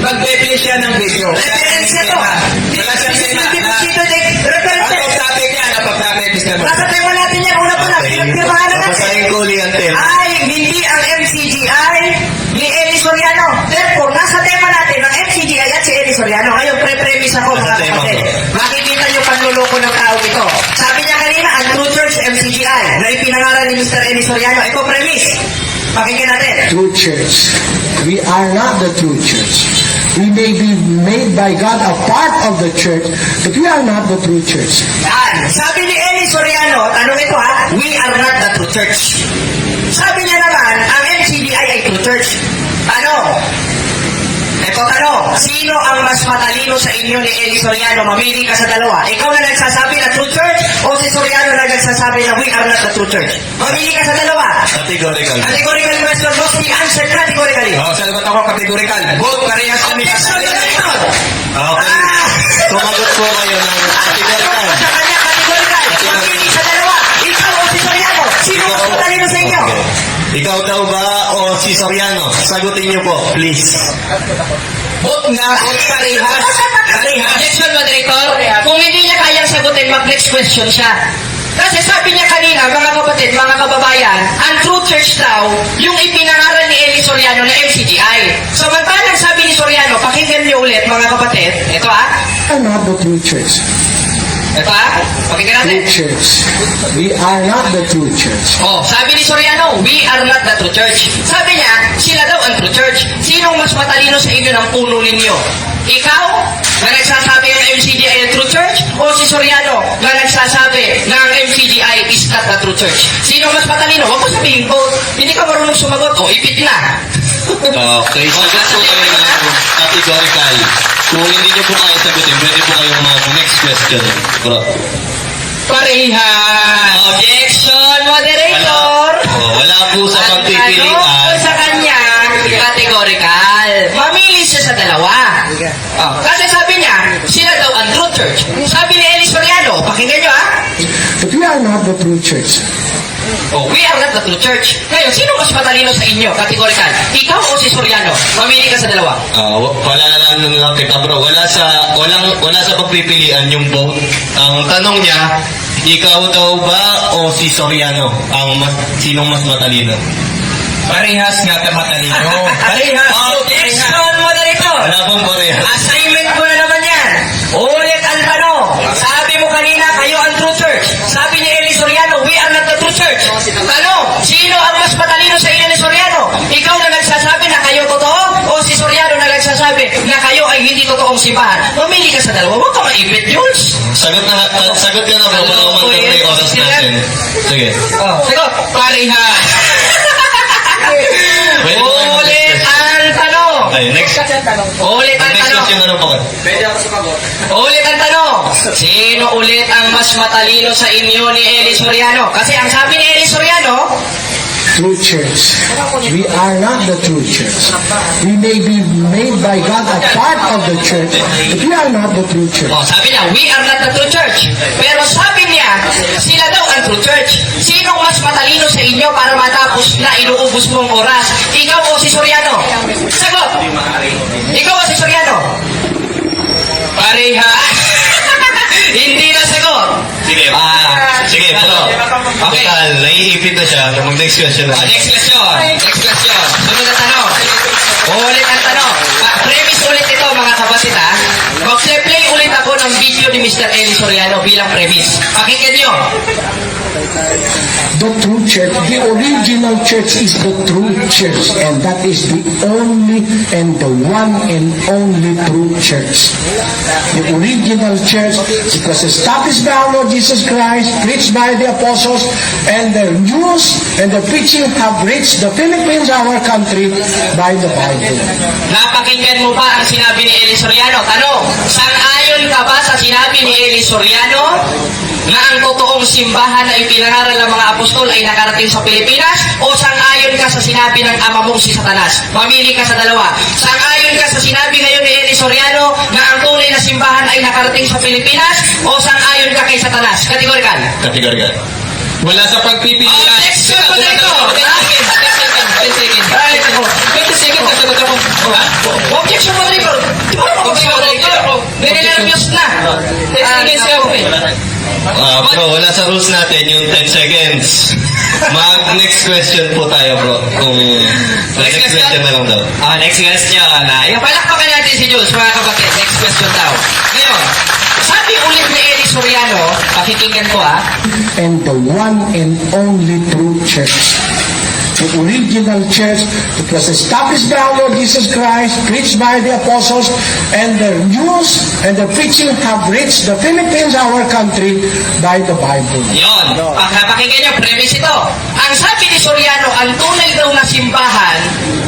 magpe-play siya ng video. Reference ito. Wala siyang tema Dito, na dito, reference. ang topic niya na pag-play, Mr. Nasa Moderator. tema natin yan. Una pa lang. Pinagpirmahan na natin. Papasahin ko ulit ang tema. Ay hindi ang MCGI ni Eli Soriano. Therefore, nasa tema natin ang MCGI at si Eli Soriano. Ngayon, pre-premise ako mga Nasa tema kapatid. ko. Makikita niyo panluloko ng tao ito. Sabi niya kanina, ang True Church MCGI na ipinangaral ni Mr. Eli Soriano. Ito premise. Pakinggan natin. True church. We are not the true church. We may be made by God a part of the church, but we are not the true church. Yan. Sabi ni Eli Soriano, tanong ito ha, we are not the true church. Sabi niya naman, ang MCGI ay true church. Ito tanong, sino ang mas matalino sa inyo ni Eli Soriano? Mamili ka sa dalawa. Ikaw na nagsasabi na true church o si Soriano na nagsasabi na we are not the true church? Mamili ka sa dalawa. Categorical. Categorical question, must be answered categorically. Sagot ako kategorikal. Both parehas kami. Objection na ito. Okay. Sumagot po kayo ng categorical. Sa kanya, categorical. Mamili sa dalawa. Ikaw o si Soriano. Sino mas matalino sa inyo? Okay. Ikaw daw ba o si Soriano? Sagutin niyo po, please. Both nga, both parehas. Parehas. Objection, Moderator. Kung hindi niya kayang sagutin, mag-next question siya. Kasi sabi niya kanina, mga kapatid, mga kababayan, ang true church daw, yung ipinangaral ni Eli Soriano na MCGI. Samantalang sabi ni Soriano, pakinggan niyo ulit, mga kapatid. Ito We are not the true church. Ito pakinggan natin. True church. We are not the true church. Oh, sabi ni Soriano, we are not the true church. Sabi niya, sila daw ang true church. Sinong mas matalino sa inyo ng puno ninyo? Ikaw, na nagsasabi ng MCGI ay true church? O si Soriano, na nagsasabi na ang MCGI is not the true church? Sinong mas matalino? Huwag mo sabihin ko, hindi ka marunong sumagot. O, ipit na. Okay, sagot po kayo ng categorical. Kung hindi niyo po kaya sagutin, pwede po kayong mag-next question. Bro. Parehas. Objection, moderator. Wala po sa Ang tanong ko pagpipilian. sa kanya, categorical. Mamili siya sa dalawa. Kasi sabi niya, sila daw ang true church. Sabi ni Eli Soriano, pakinggan niyo ha. But we we are not the true church. Oh, we are not the true church. Ngayon, sino mas matalino sa inyo? Kategorikal. Ikaw o si Soriano? Mamili ka sa dalawa. Paalala lang kita bro, wala sa pagpipilian yung vote. Ang tanong niya, ikaw daw ba o si Soriano sinong mas matalino? Parehas nga matalino. Parehas. Objection mo na rito. Wala pong pareha. Assignment mo na naman yan. Ulit ang tanong. Sabi mo kanina, kayo ang true church. Sabi ni Eli Soriano, we are not the true church. Tanong, sino ang mas matalino sa inyo ni Soriano? Ikaw na nagsasabi na kayo totoo? O si Soriano na nagsasabi na kayo ay hindi totoong simbahan? Mamili ka sa dalawa. Huwag ka maipit, Jules. Sagot ka na bro, para umanggang na yung oras natin. Sige. Oh, sagot. Parehas. Ulit ang tanong. Okay, next. Ulit ang Next tanong. question na lang po. Ulit ang tanong. Sino ulit ang mas matalino sa inyo ni Eli Soriano? Kasi ang sabi ni Eli Soriano, True church. We are not the true church. We may be made by God a part of the church, but we are not the true church. oh, sabi niya, we are not the true church. Pero sabi niya, sila daw ang true church. Sinong mas matalino sa inyo para matapos na inuubos mong oras? Ikaw o si Soriano? Sagot! Ikaw o si Soriano? Parehas. Hindi na sagot. Sige. Sige bro. Okay. Total, naiipit na siya. Mag-next question na. Oh, next question. Next question. Sunod na tanong. Ulit ang tanong. Premise ulit ito mga kabasit ha. Mag-play ulit ako ng video ni Mr. Eli Soriano bilang premise. Pakinggan nyo. The true church, the original church is the true church, and that is the only and the one and only true church. The original church, it was established by our Lord Jesus Christ, preached by the apostles, and the news and the preaching have reached the Philippines, our country, by the Bible. Napakinggan mo ba ang sinabi ni Eli Soriano? Tanong, sang-ayon ka ba sa sinabi ni Eli Soriano na ang totoong simbahan na ipinangaral ng mga apostol ay nakarating sa Pilipinas? O sang-ayon ka sa sinabi ng ama mong si Satanas? Mamili ka sa dalawa. Sang-ayon ka sa sinabi ngayon ni Eli Soriano na ang tunay na simbahan ay nakarating sa Pilipinas? O sang-ayon ka kay Satanas? Kategorikal. Kategorikal. Wala sa pagpipilian. Objection mo na ito. 10 seconds. Ay, ako. 20 seconds na sagot ako. Ha? Objection mo na ito. Di ba ako Objection mo na ito. Ninenervyos na. 10 seconds siya. Bro, wala sa rules natin yung 10 seconds. Mag-next question po tayo bro. Kung next question na lang daw. Next question. Yung palakpakan natin si Jules, mga kapatid. Next question daw. Ngayon, sabi ulit ni Eli Soriano, pakikinggan ko And the one and only true church. The original church, it was established by our Lord Jesus Christ, preached by the apostles, and the news and the preaching have reached the Philippines, our country, by the Bible. Yon, pakinggan niyo, premise ito. Ang sabi ni Soriano, ang tunay daw na simbahan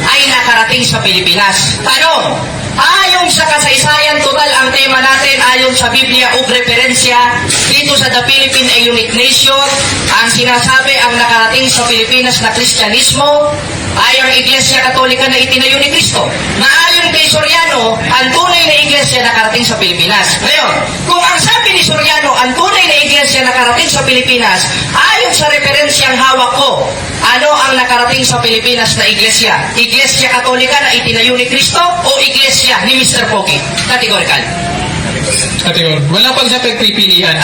ay nakarating sa Pilipinas. Tanong, ayon sa kasaysayan total ang tema natin, ayon sa Biblia ug referensya dito sa The Philippine a Unique Nation, ang sinasabi ang nakarating sa Pilipinas na Kristyanismo ay ang Iglesia Katolika na itinayo ni Kristo. Na ayon kay Soriano, ang tunay na iglesia nakarating sa Pilipinas. Ngayon, kung ang sabi ni Soriano, ang tunay na iglesia nakarating sa Pilipinas, ayon sa referensyang hawak ko, ano ang nakarating sa Pilipinas na iglesia? Iglesia Katolika na itinayo ni Kristo o iglesia ni Mr. Pogi? Categorical. Wala pang sa pagpipilian.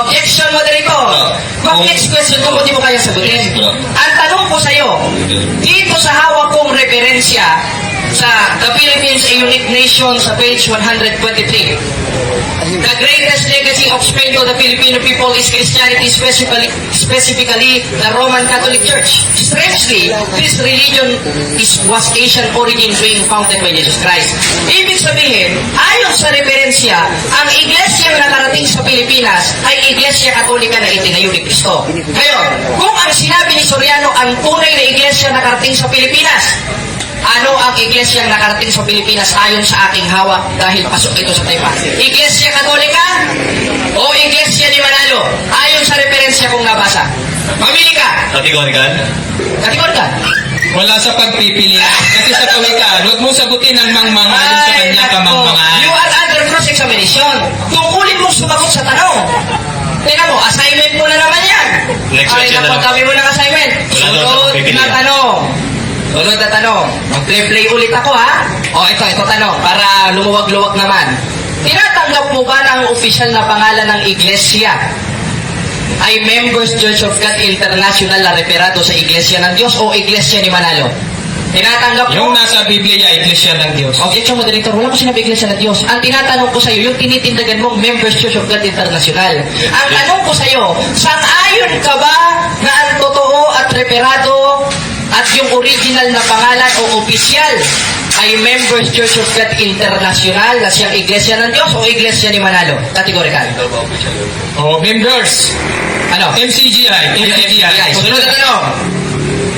Objection, moderator. Next question kung hindi mo kaya sagutin. Ang tanong ko sa iyo, dito sa hawak kong referensya sa The Philippines a Unique Nation sa page 123. The greatest legacy of Spain to the Filipino people is Christianity, specifically the Roman Catholic Church. Strangely, this religion was Asian origin being founded by Jesus Christ. Ibig sabihin, ayon sa referensya, ang iglesia na nakarating sa Pilipinas ay Iglesia Katolika na itinayo ni Kristo. Ngayon, kung ang sinabi ni Soriano ang tunay na iglesia na nakarating sa Pilipinas, ano ang iglesia na nakarating sa Pilipinas ayon sa aking hawak dahil pasok ito sa tema? Iglesia Katolika o Iglesia ni Manalo? Ayon sa referensya kong nabasa. Mamili ka. Kategorikal? Kategorikal. Wala sa pagpipilian. Kasi sa kawikaan, huwag mo sagutin ang mangmangan sa kanya kamangmangan. You are under cross-examination. Tungkulin mong sumagot sa tanong. Tingnan mo, assignment ang dami mo ng assignment. Sunod na tanong. Sunod na tanong. Mag-play ulit ako, ha? O, ito tanong. Para lumuwag-luwag naman. Tinatanggap mo ba na ang opisyal na pangalan ng iglesia ay Members Church of God International na referado sa Iglesia ng Diyos o Iglesia ni Manalo? Tinatanggap mo? Yung nasa Biblia, Iglesia ng Diyos. Objection, Moderator. Wala ko sinabi Iglesia ng Diyos. Ang tinatanong ko sa iyo, yung tinitindagan mong Members Church of God International. Ang tanong ko sa iyo, sang-ayon ka ba na ang totoo at referado at yung original na pangalan o opisyal ay Members Church of God International na siyang Iglesia ng Diyos o Iglesia ni Manalo? Categorical. Oh, members. Ano? MCGI. MCGI. Sunod na tanong.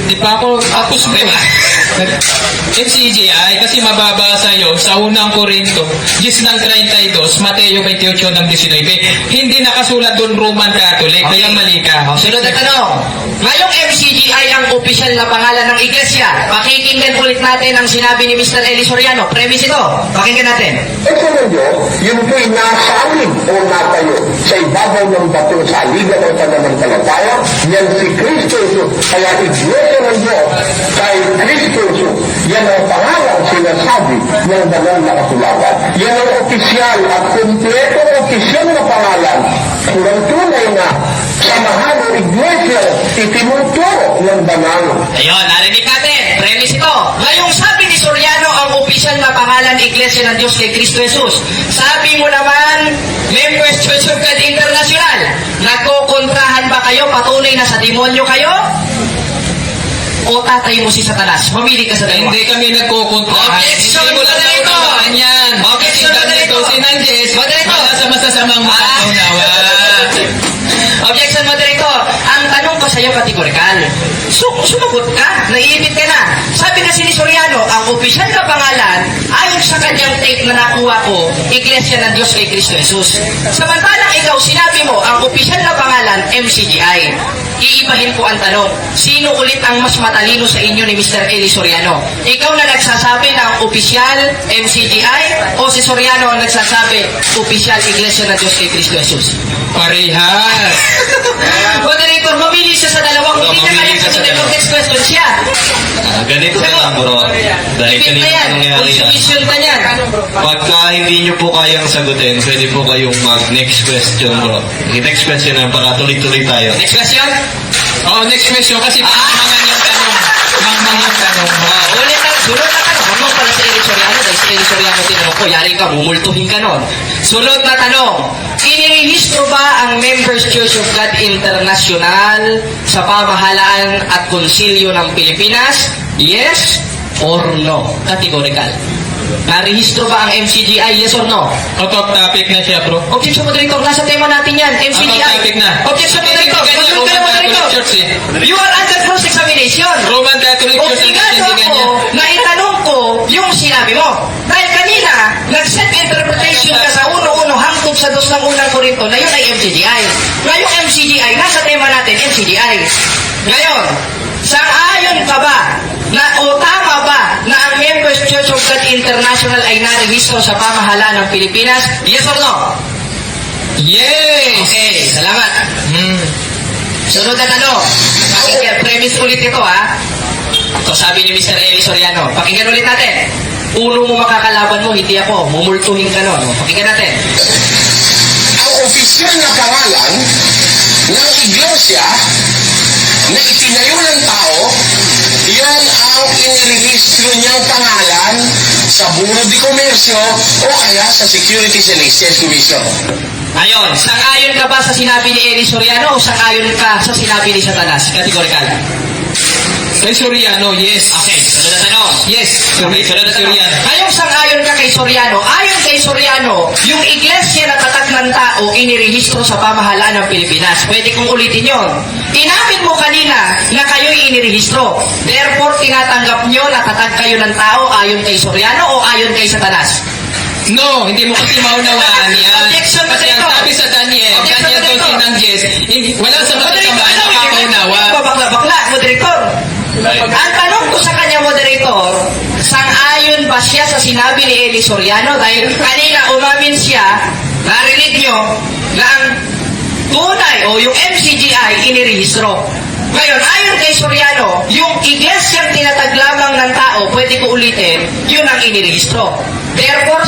Di pa ako sumiba. MCGI, kasi mababa sa'yo sa unang Korinto, 10 ng 32, Mateo 28 ng 19. Hindi nakasulat doon Roman Catholic, kaya mali ka. Sunod na tanong. Ngayong MCGI ang opisyal na pangalan ng iglesia. Pakikinggan ulit natin ang sinabi ni Mr. Eli Soriano. Premise ito. Pakinggan natin. Ito ninyo, yung po'y nasalig o natayo sa ibabaw ng bato sa aligan ng pananampalataya, yan si Kristo Jesus. Kaya iglesia ng Diyos kay Kristo Jesus. Yan ang pangalan sinasabi ng banal na katulagan. Yan ang opisyal at kumpletong opisyal na pangalan. Kurang tunay na samahan ng iglesia itinuturo ng banal. Ayun, narinig natin. Premise ito. Ngayong sabi ni Soriano ang opisyal na pangalan ng Iglesia ng Diyos kay Kristo Jesus. Sabi mo naman, Members Church of God International, nagkukontrahan ba kayo? Patunay na sa demonyo kayo? O tatay mo si Satanas? Mamili ka sa dalawa. Hindi kami nagkukontra. Objection, Hindi mo lang Moderator. nautamaan yan. Objection, Tingnan nito Moderator. si Nanjes. Moderator. Wala sa masasamang makakaunawa. Objection, Moderator. Ang tanong ko sa iyo, kategorikal. Sumagot ka. Naiipit ka na. Sabi kasi ni Soriano, ang opisyal na pangalan, ayon sa kanyang tape na nakuha ko, Iglesia ng Diyos kay Kristo Jesus. Samantalang ikaw, sinabi mo, ang opisyal na pangalan, MCGI. Iibahin ko ang tanong, sino ulit ang mas matalino sa inyo ni Mr. Eli Soriano? Ikaw na nagsasabi ng opisyal MCGI o si Soriano ang nagsasabi opisyal Iglesia ng Diyos kay Kristo Jesus? Parehas. Moderator, mamili siya sa dalawang. Hindi niya kaya sa dalawang. Next question siya. Ganito na lang bro. Dahil Ibig kanina na yan. nangyari yan. Consumption ka niyan. Pagka hindi nyo po kayang sagutin, pwede po kayong mag-next question bro. Next question na para tuloy-tuloy tayo. Next question. Oh, next question kasi pangmangan yung tanong. Pangmangan yung tanong. Ulit na. Sunod na tanong. Huwag mo pala si Eli Soriano. Dahil si Eli Soriano tinanong ko. Yari ka, mumultuhin ka nun. Sunod na tanong. Inirehistro ba ang Members Church of God International sa pamahalaan at konsilyo ng Pilipinas? Yes or no? Categorical. Narehistro ba ang MCGI? Yes or no? Out of topic na siya, bro. Objection, Moderator. Nasa tema natin yan. MCGI. Out of topic na. Objection, Moderator. Hindi Sumunod ganyan, ka na, Roman Moderator. Catholic Church eh. You are under cross-examination. Roman Catholic Church ang Obligado kasindigan niya. ako na itanong ko yung sinabi mo. Dahil kanina, nag-set interpretation ka sa 1-1 hangtod sa 2 ng unang Korinto na yun ay MCGI. Ngayong MCGI, nasa tema natin, MCGI. Ngayon, sang-ayon ka ba na o tama ba na ang Members Church of God International ay narehistro sa pamahalaan ng Pilipinas? Yes or no? Yes! Okay, salamat. Sunod na tanong. Pakinggan, premise ulit ito ha. Ito sabi ni Mr. Eli Soriano. Pakinggan ulit natin. Ulo mo makakalaban mo, hindi ako. Mumultuhin ka nun. Pakinggan natin. Ang opisyal na pangalan ng iglesia na itinayo ng tao, yan ang inirehistro niyang pangalan sa Bureau de Comercio o kaya sa Securities and Exchange Commission. Ayon, sang-ayon ka ba sa sinabi ni Eli Soriano o sang-ayon ka sa sinabi ni Satanas? Categorical. Kay Soriano, yes. Okay, sunod na tanong. Yes. Sunod na Soriano. Ngayong sang-ayon ka kay Soriano, ayon kay Soriano, yung iglesia na tatag ng tao inirehistro sa pamahalaan ng Pilipinas. Pwede kong ulitin yon. Inamin mo kanina na kayo'y inirehistro. Therefore, tinatanggap nyo na tatag kayo ng tao ayon kay Soriano o ayon kay Satanas? No, hindi mo kasi maunawaan yan. Objection, Kasi ang Moderator. sabi sa Daniel, Objection, Daniel Moderator. 12 ng Jess, wala sa masasamaan na makakaunawa. Bakla, Moderator. Ang tanong ko sa kanya, Moderator, sang-ayon ba siya sa sinabi ni Eli Soriano? Dahil kanina umamin siya, narinig nyo, na ang tunay o yung MCGI inirehistro. Ngayon, ayon kay Soriano, yung iglesyang tinatag lamang ng tao, pwede ko ulitin, yun ang inirehistro. Therefore,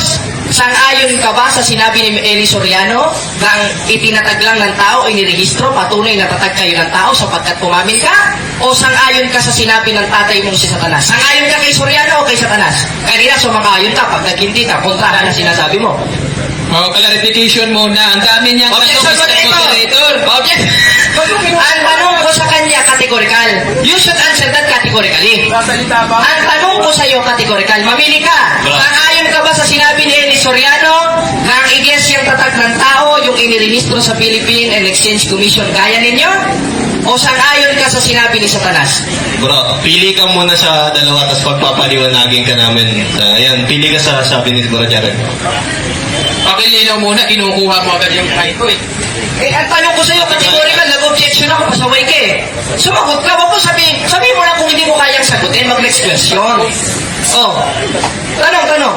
sang-ayon ka ba sa sinabi ni Eli Soriano na ang itinatag lang ng tao, inirehistro, patunay na tatag kayo ng tao sapagkat pumamin ka? O sang-ayon ka sa sinabi ng tatay mong si Satanas? Sang-ayon ka kay Soriano o kay Satanas? Kanina sumang-ayon ka, pag nag-hindi ka, kontra na sinasabi mo. Clarification muna. Ang dami niyang tanong, Objection, Mr. Moderator. Ang tanong ko sa kanya, categorical. You should answer that categorically. Ang tanong ko sa iyo, categorical. Mamili ka. Sang-ayon ka ba sa sinabi ni Eli Soriano na ang iglesyang tatag ng tao, yung inirehistro sa Philippine and Exchange Commission, kaya ninyo? O sang-ayon ka sa sinabi ni Satanas? Bro, pili ka muna sa dalawa, tapos pagpapaliwanagin ka namin. Ayan, pili ka sa sabi ni Bro Jared. Pakilinaw muna, kinukuha mo agad yung mic ko eh. Ang tanong ko sa iyo, categorical, nag-objection ako, pasaway ka eh. Sumagot ka, wag mo sabihin mo lang kung hindi mo kayang sagutin, mag-next question. Tanong.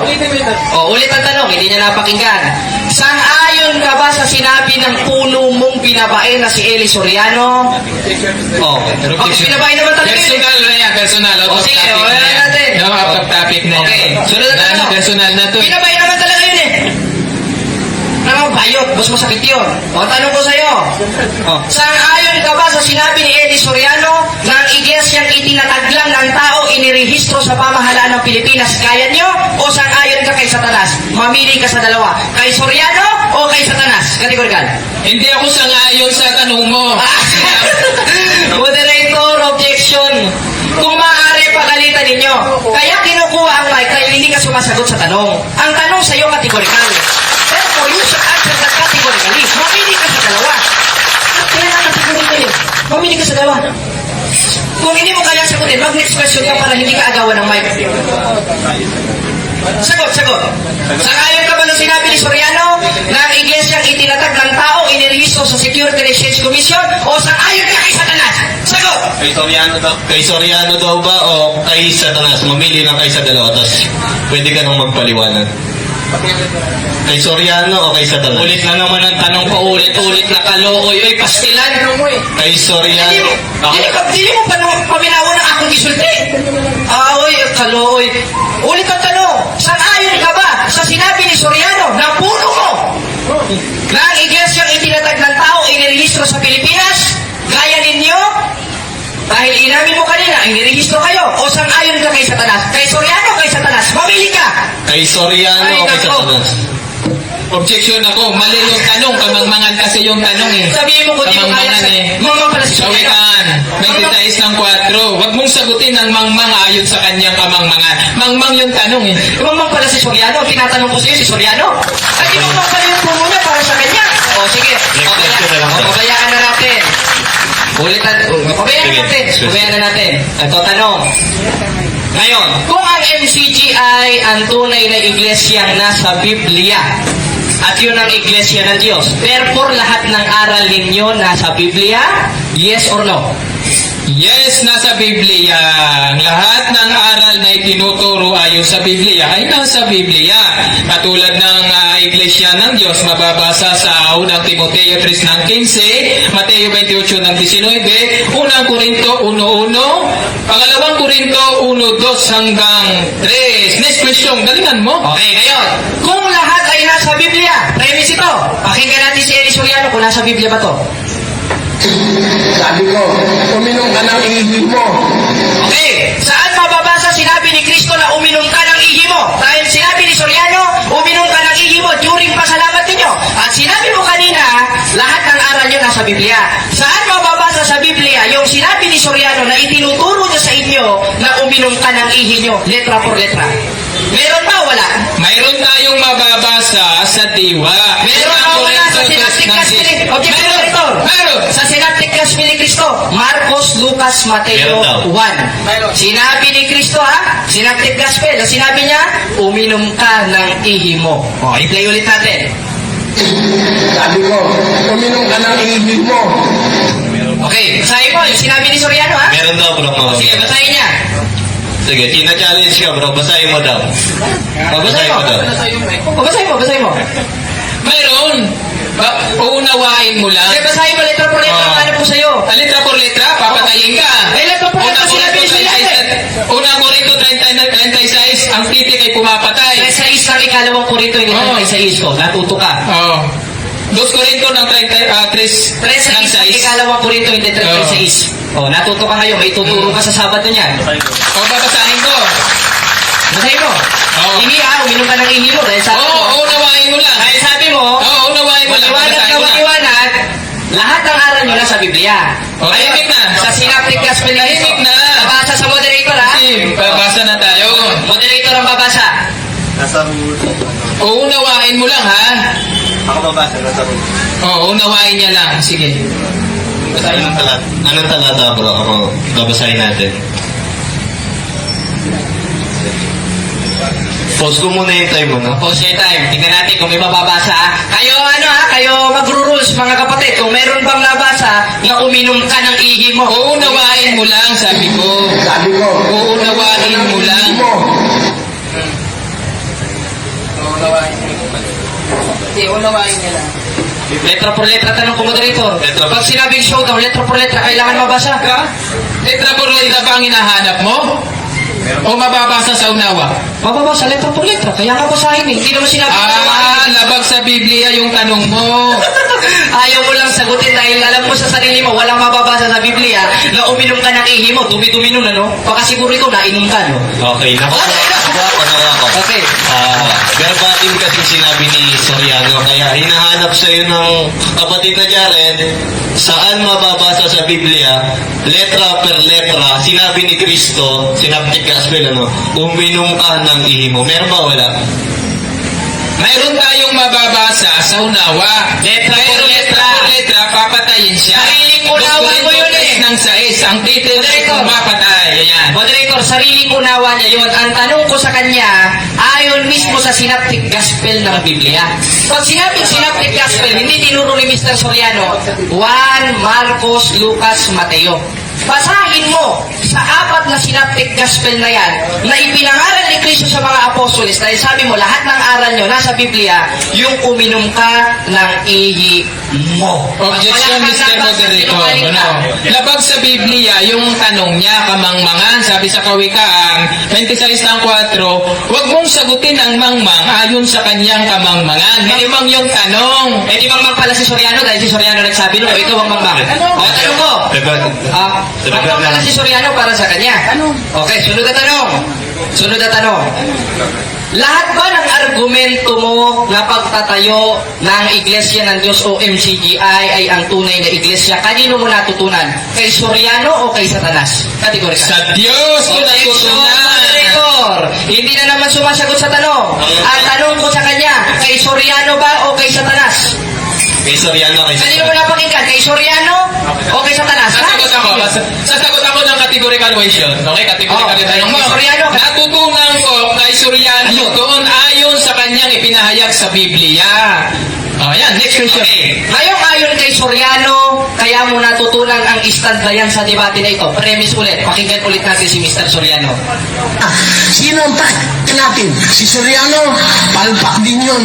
Ulit ang tanong, hindi niya napakinggan. Sang-ayon ka ba sa sinabi ng puno mong binabae na si Eli Soriano? Binabae naman talaga yun. Personal na yan, personal. Out of sige, topic wala na yan. natin. No, out of topic na yan. Okay, sunod na tanong. Personal na to. Binabae naman talaga yun eh. Bayot, mas masakit yun. Tanong ko sa'yo. Sang-ayon ka ba sa sinabi ni Eli Soriano na ang iglesyang itinatag lang ng tao, inirehistro sa pamahalaan ng Pilipinas, kaya nyo? O sang-ayon ka kay Satanas? Mamili ka sa dalawa. Kay Soriano o kay Satanas? Kategorical. Hindi ako sang-ayon sa tanong mo. Moderator, objection. Kung maaari, pagalitan ninyo. Kaya kinukuha ang mic dahil hindi ka sumasagot sa tanong. Ang tanong sa iyo, kategorical. Therefore, you should answer that categorically. Mamili ka sa dalawa. Kaya nga categorically. Mamili ka sa dalawa. Kung hindi mo kaya sagutin, mag-next question ka para hindi ka agawan ng mic. Sagot. Sang-ayon ka ba na sinabi ni Soriano na ang iglesyang itinatag ng tao, inirehistro sa Security and Exchange Commission? O sang-ayon ka kay Satanas? Sagot! Kay Soriano daw ba o kay Satanas? Mamili lang kay sa dalawa, tapos pwede ka nang magpaliwanag. Kay Soriano o kay Satanas? Ulit na naman ang tanong pa ulit na kalooy. Oy, pastilan. Kay Soriano. Dili mo pa naman paminawa ng akong gisulti. Kalooy. Ulit ang tanong. Sang-ayon ka ba sa sinabi ni Soriano na puno mo na ang iglesyang itinatag ng tao, inirehistro sa Pilipinas? Gaya ninyo? Dahil inamin mo kanina, inirehistro kayo. O sang-ayon ka kay Satanas? Kay Soriano o kay Satanas? Mamili ka. Kay Soriano o kay Satanas? Objection ako. Mali yung tanong. Kamangmangan kasi yung tanong eh. Sabihin mo kung di mo kaya Kamangmangan eh. Mangmang pala si Soriano. Kawikaan. 26 ng 4. Huwag mong sagutin ang mangmang ayon sa kanyang kamangmangan. Mangmang yung tanong eh. Mangmang pala si Soriano. Tinatanong ko sa iyo si Soriano. At mangmang pala yung puno niya para sa kanya. Sige. Pabayaan na natin. Pabayaan na natin. Ito tanong. Ngayon, kung ang MCG ay ang tunay na iglesyang nasa Biblia, at yun ang iglesia ng Diyos, therefore lahat ng aral ninyo nasa Biblia, yes or no? Yes, nasa Biblia. Lahat ng aral na itinuturo ayon sa Biblia ay nasa Biblia. Katulad ng Iglesia ng Diyos, mababasa sa unang Timoteo 3 ng 15, Mateo 28 ng 19, unang Korinto 1:1, pangalawang Korinto 1:2 hanggang 3. Next question, galingan mo. Okay, ngayon, kung lahat ay nasa Biblia, premise ito, pakinggan natin si Eli Soriano kung nasa Biblia ba to. Sabi ko, uminom ka ng ihi mo. Okay, saan mababasa sinabi ni Kristo na uminom ka ng ihi mo? Dahil sinabi ni Soriano, uminom ka ng ihi mo during pasalamat ninyo. At sinabi mo kanina, lahat ng aral nyo nasa Biblia. Saan mababasa sa Biblia yung sinabi ni Soriano na itinuturo niya sa inyo na uminom ka ng ihi nyo, letra por letra? Meron ba o wala? Mayroon tayong mababasa sa diwa. Meron ba o wala sa Synoptic Gospel? Meron. Sa Synoptic Gospel ni Kristo, Marcos, Lucas, Mateo 1. Sinabi ni Kristo Synoptic Gospel, sinabi niya, uminom ka ng ihi mo. I-play ulit natin. Sabi ko, uminom ka ng ihi mo. Okay, basahin mo yung sinabi ni Soriano Meron daw, bro. Sige, basahin niya. Sige, tina-challenge ka, bro. Basahin mo daw. Basahin mo daw. Basahin mo. Mayroon. Uunawain mo lang. Sige, basahin mo letra por letra, hanap ko sa'yo. Letra por letra, papatayin mapapatay. 36 ng ikalawang Korinto, hindi Oo. 36 ko. Natuto ka. Oo. 2 Corinto ng 36 ng 6. ikalawang Korinto, hindi 36. Oh, natuto ka ngayon. May tuturo ka sa Sabado niyan. O, babasahin ko. Basahin mo. Oo. Ihi uminom ka ng ihi mo. Dahil sabi Oo, mo, unawain mo lang. dahil sabi mo, Oo, unawain mo lang. maliwanag Babasahin na ko lang. maliwanag, lahat ng aral nyo na sa Biblia. O, tahimik na. Sa Synoptic Gospel na ito. Tahimik na. Babasa sa moderator, ha? Sige, babasa na tayo. Moderator ang babasa. Uunawain mo lang, ha? Ako babasa na sa Oo, unawain niya lang. Sige. Anong talata bro? Ako babasahin natin. Pause ko muna yung time mo, no? Pause your time. Tingnan natin kung may mababasa, ha? Kayo, kayo magro-rules, mga kapatid. Kung meron bang nabasa na uminom ka ng ihi mo. Uunawain mo lang, sabi ko. Sabi ko, Uunawain mo lang. Hindi, unawain niya lang. Letra por letra, tanong ko moderator. Letra por- Pag sinabing showdown, letra por letra, kailangan mabasa. Letra por letra ba ang hinahanap mo? O mababasa sa unawa? Mababasa, letra por letra. Kaya nga basahin, eh. Hindi naman sinabi Labag sa Biblia yung tanong mo. Ayaw mo lang sagutin dahil alam mo sa sarili mo, walang mababasa sa Biblia na uminom ka ng ihi mo. Dumi-dumi nun, ano? Baka siguro ikaw nainom ka, no? Okay, nakuha ko. Okay. Verbatim kasi sinabi ni Soriano, kaya hinahanap sa iyo ng kapatid na Jared, saan mababasa sa Biblia, letra per letra, sinabi ni Kristo, Synoptic Gospel, uminom ka ng ihi mo. Meron ba wala? Mayroon tayong mababasa sa unawa. Letra Pero por letra letra. por letra, papatayin siya. Sariling unawa mo yun, eh. Ng 6. Ang title ay Moderator. mapatay. Ayan. Moderator, sariling unawa niya yun. Ang tanong ko sa kanya, ayon mismo sa Synoptic Gospel ng Biblia. Pag sinabing Synoptic Gospel, hindi tinuro ni Mr. Soriano, Juan, Marcos, Lucas, Mateo. Basahin mo sa 4 na Synoptic Gospel na yan na ipinangaral ni Kristo sa mga apostoles dahil sabi mo, lahat ng aral nyo nasa Biblia, yung uminom ka ng ihi mo. Objection, Wala kang Mr. nabasa, Moderator. sinungaling ka. Labag sa Biblia, yung tanong niya, kamangmangan, sabi sa Kawikaan, 26:4, huwag mong sagutin ang mangmang ayon sa kanyang kamangmangan. Mangmang yung tanong. Eh di mangmang pala si Soriano dahil si Soriano nagsabi no, ikaw ang mangmang. O, tanong ko. Mangmang pala si Soriano para sa kanya. Okay, sunod na tanong. Sunod na tanong. Lahat ba ng argumento mo na pagtatayo ng Iglesia ng Diyos o MCGI ay ang tunay na iglesia? Kanino mo natutunan? Kay Soriano o kay Satanas? Kategorikal. Sa Diyos ko Objection, natutunan. moderator. Hindi na naman sumasagot sa tanong. Ang tanong ko sa kanya, kay Soriano ba o kay Satanas? Kay Soriano, Kanino mo napakinggan? Kay Soriano o kay Satanas? Sasagot ako ng categorical question. Okay, categorical Oh, yung tanong mo. kay Soriano. Natutunan ko kay Soriano doon ayon sa kanyang ipinahayag sa Biblia. Yan, next question. Okay. Ngayong ayon kay Soriano, kaya mo natutunan ang istandlayan sa debate na ito. Premise ulit. Pakinggan ulit natin si Mr. Soriano. sino ang natin? Si Soriano, palpak din yun.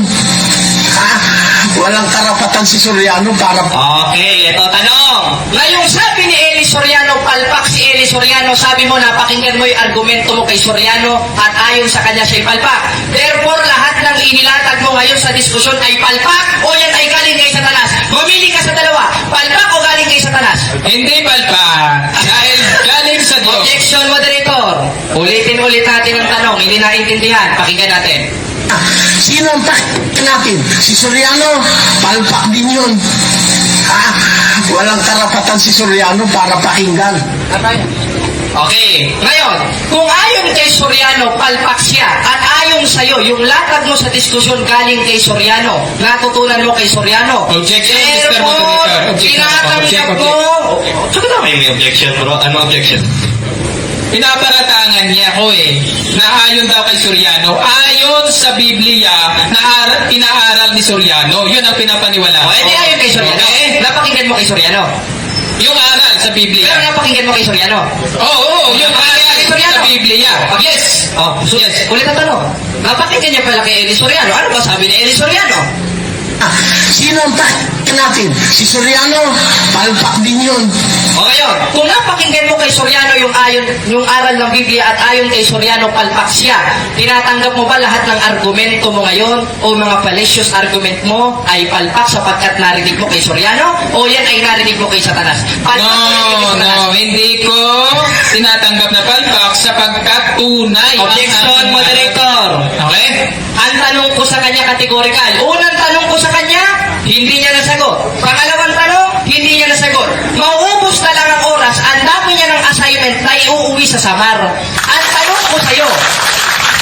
Walang karapatan si Soriano para Okay, ito tanong. Ngayong sabi ni Eli Soriano, palpak si Eli Soriano, sabi mo, napakinggan mo yung argumento mo kay Soriano at ayon sa kanya siya'y palpak. Therefore, lahat ng inilatag mo ngayon sa diskusyon ay palpak o yan ay galing kay Satanas? Mamili ka sa dalawa, palpak o galing kay Satanas? Hindi palpak. Dahil galing sa Diyos. Objection, moderator. Ulitin ulit natin ang tanong, hindi naintindihan. Pakinggan natin. sino ang natin? Si Soriano, palpak din yun. Walang karapatan si Soriano para pakinggan. Okay. Ngayon, kung ayon kay Soriano, palpak siya, at ayon sa'yo, yung latag mo sa diskusyon galing kay Soriano, natutunan mo kay Soriano. Objection, Mr. Therefore, Moderator. Objection. tinatanggap mo. Sige na. May objection bro. Ano objection? Pinaparatangan niya ko na ayon daw kay Soriano, ayon sa Biblia na inaaral ni Soriano. Yun ang pinapaniwala O, hindi ayon kay Soriano. Okay? Napakinggan mo kay Soriano. Yung aral sa Biblia. Pero napakinggan mo kay Soriano. Oo, yung aral Soriano. sa Biblia. Yes. Yes. Ulit ang tanong. Napakinggan niya pala kay Eli Soriano. Ano ba sabi ni Eli Soriano? Sino ang natin? Si Soriano, palpak din yun. O ngayon, kung napakinggan mo kay Soriano yung aral ng Biblia at ayon kay Soriano palpak siya, tinatanggap mo ba lahat ng argumento mo ngayon o mga fallacious argument mo ay palpak sapagkat narinig mo kay Soriano o yan ay narinig mo kay Satanas? No, hindi ko tinatanggap na palpak sapagkat tunay. ang Objection, aking- moderator. Okay? Ang tanong ko sa kanya kategorikal. Unang tanong ko sa kanya, hindi niya nasagot. Pangalawang tanong, hindi niya nasagot. Mauubos na lang ang oras, ang dami niya ng assignment na iuuwi sa Samar. Ang tanong ko sa'yo,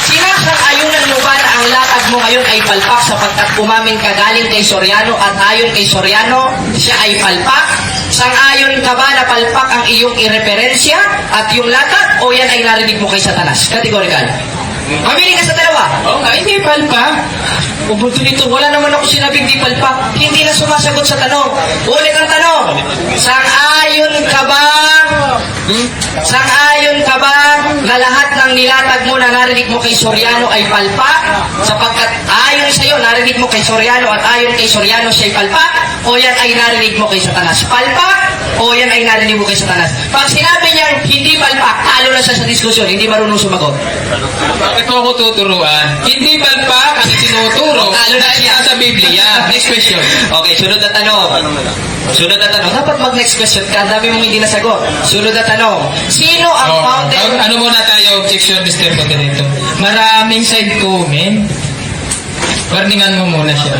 sinasang-ayunan mo ba na ang latag mo ngayon ay palpak sapagkat umamin ka galing kay Soriano at ayon kay Soriano, siya ay palpak? Sang-ayon ka ba na palpak ang iyong ireferensya at yung latag o yan ay narinig mo kay Satanas? Kategorikal. Mamili ka sa dalawa. Oo nga, hindi palpak. Ubuntu nito, wala naman ako sinabing di palpak. Hindi na sumasagot sa tanong. Ulit ang tanong. Sang-ayon ka ba? Sang-ayon ka ba na lahat ng nilatag mo na narinig mo kay Soriano ay palpak? Sapagkat ayon sa'yo, narinig mo kay Soriano at ayon kay Soriano siya'y palpak? O yan ay narinig mo kay Satanas? Palpak? O yan ay narinig mo kay Satanas? Pag sinabi niyang hindi palpak, talo na siya sa diskusyon, hindi marunong sumagot. Bakit mo ako tuturuan? Hindi palpak ang tinuturo. Talo na siya. Sa Biblia. Next question. Okay, sunod na tanong. Sunod na tanong. Dapat mag-next question ka. Ang dami mong hindi nasagot. Sunod na tanong. Sino ang founder? Ano muna tayo, objection, Mr. Moderator? Maraming side comment. Warningan mo muna siya.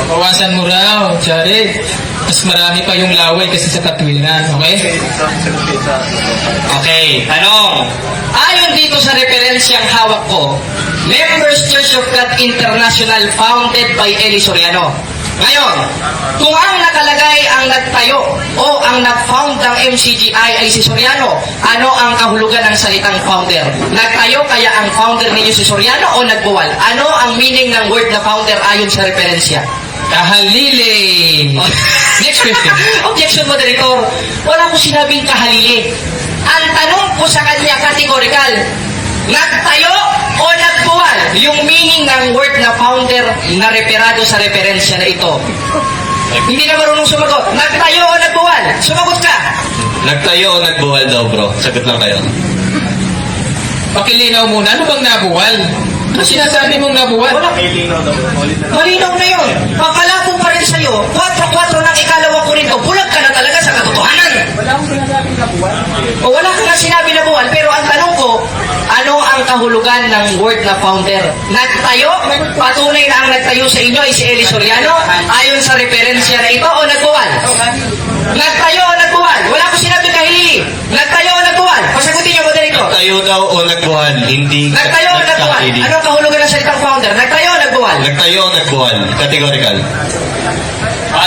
Bawasan mo raw, Jared. Mas marami pa yung laway kasi sa katwiran, okay? Okay, tanong. Ayon dito sa referensyang hawak ko, Members Church of God International founded by Eli Soriano. Ngayon, kung ang nakalagay ang nagtayo o ang nag-found ng MCGI ay si Soriano, ano ang kahulugan ng salitang founder? Nagtayo kaya ang founder ninyo si Soriano o nagbuwal? Ano ang meaning ng word na founder ayon sa referensya? Kahalili. Next question. Objection, moderator. Wala ko sinabing kahalili. Ang tanong ko sa kanya, categorical, nagtayo o nagbuwal? Yung meaning ng word na founder na referado sa referensya na ito. Hindi na marunong sumagot. Nagtayo o nagbuwal? Sumagot ka. Nagtayo o nagbuwal daw, bro? Sagot lang kayo. Pakilinaw muna. Ano bang nabuwal? Ano sinasabi mong nabuwal? Wala. Malinaw na yun. Papalako pa rin sa'yo. 4-4 ng ikalawang Korinto. Bulag ka na talaga sa katotohanan. O wala ka nga sinabi na buwan, pero ang tanong ko, ano ang kahulugan ng word na founder? Nagtayo? Patunay na ang nagtayo sa inyo ay si Eli Soriano? Ayon sa referensya na ito o nagbuwal? Nagtayo o nagbuwal? Wala ko sinabi kahili. Nagtayo o nagbuwal? Pasagutin niyo mo dito. Nagtayo daw o nagbuwal? Hindi Nagtayo o nagbuwal? nagkakili. Ano ang kahulugan ng salitang founder? Nagtayo o nagbuwal? Nagtayo o nagbuwal? Categorical.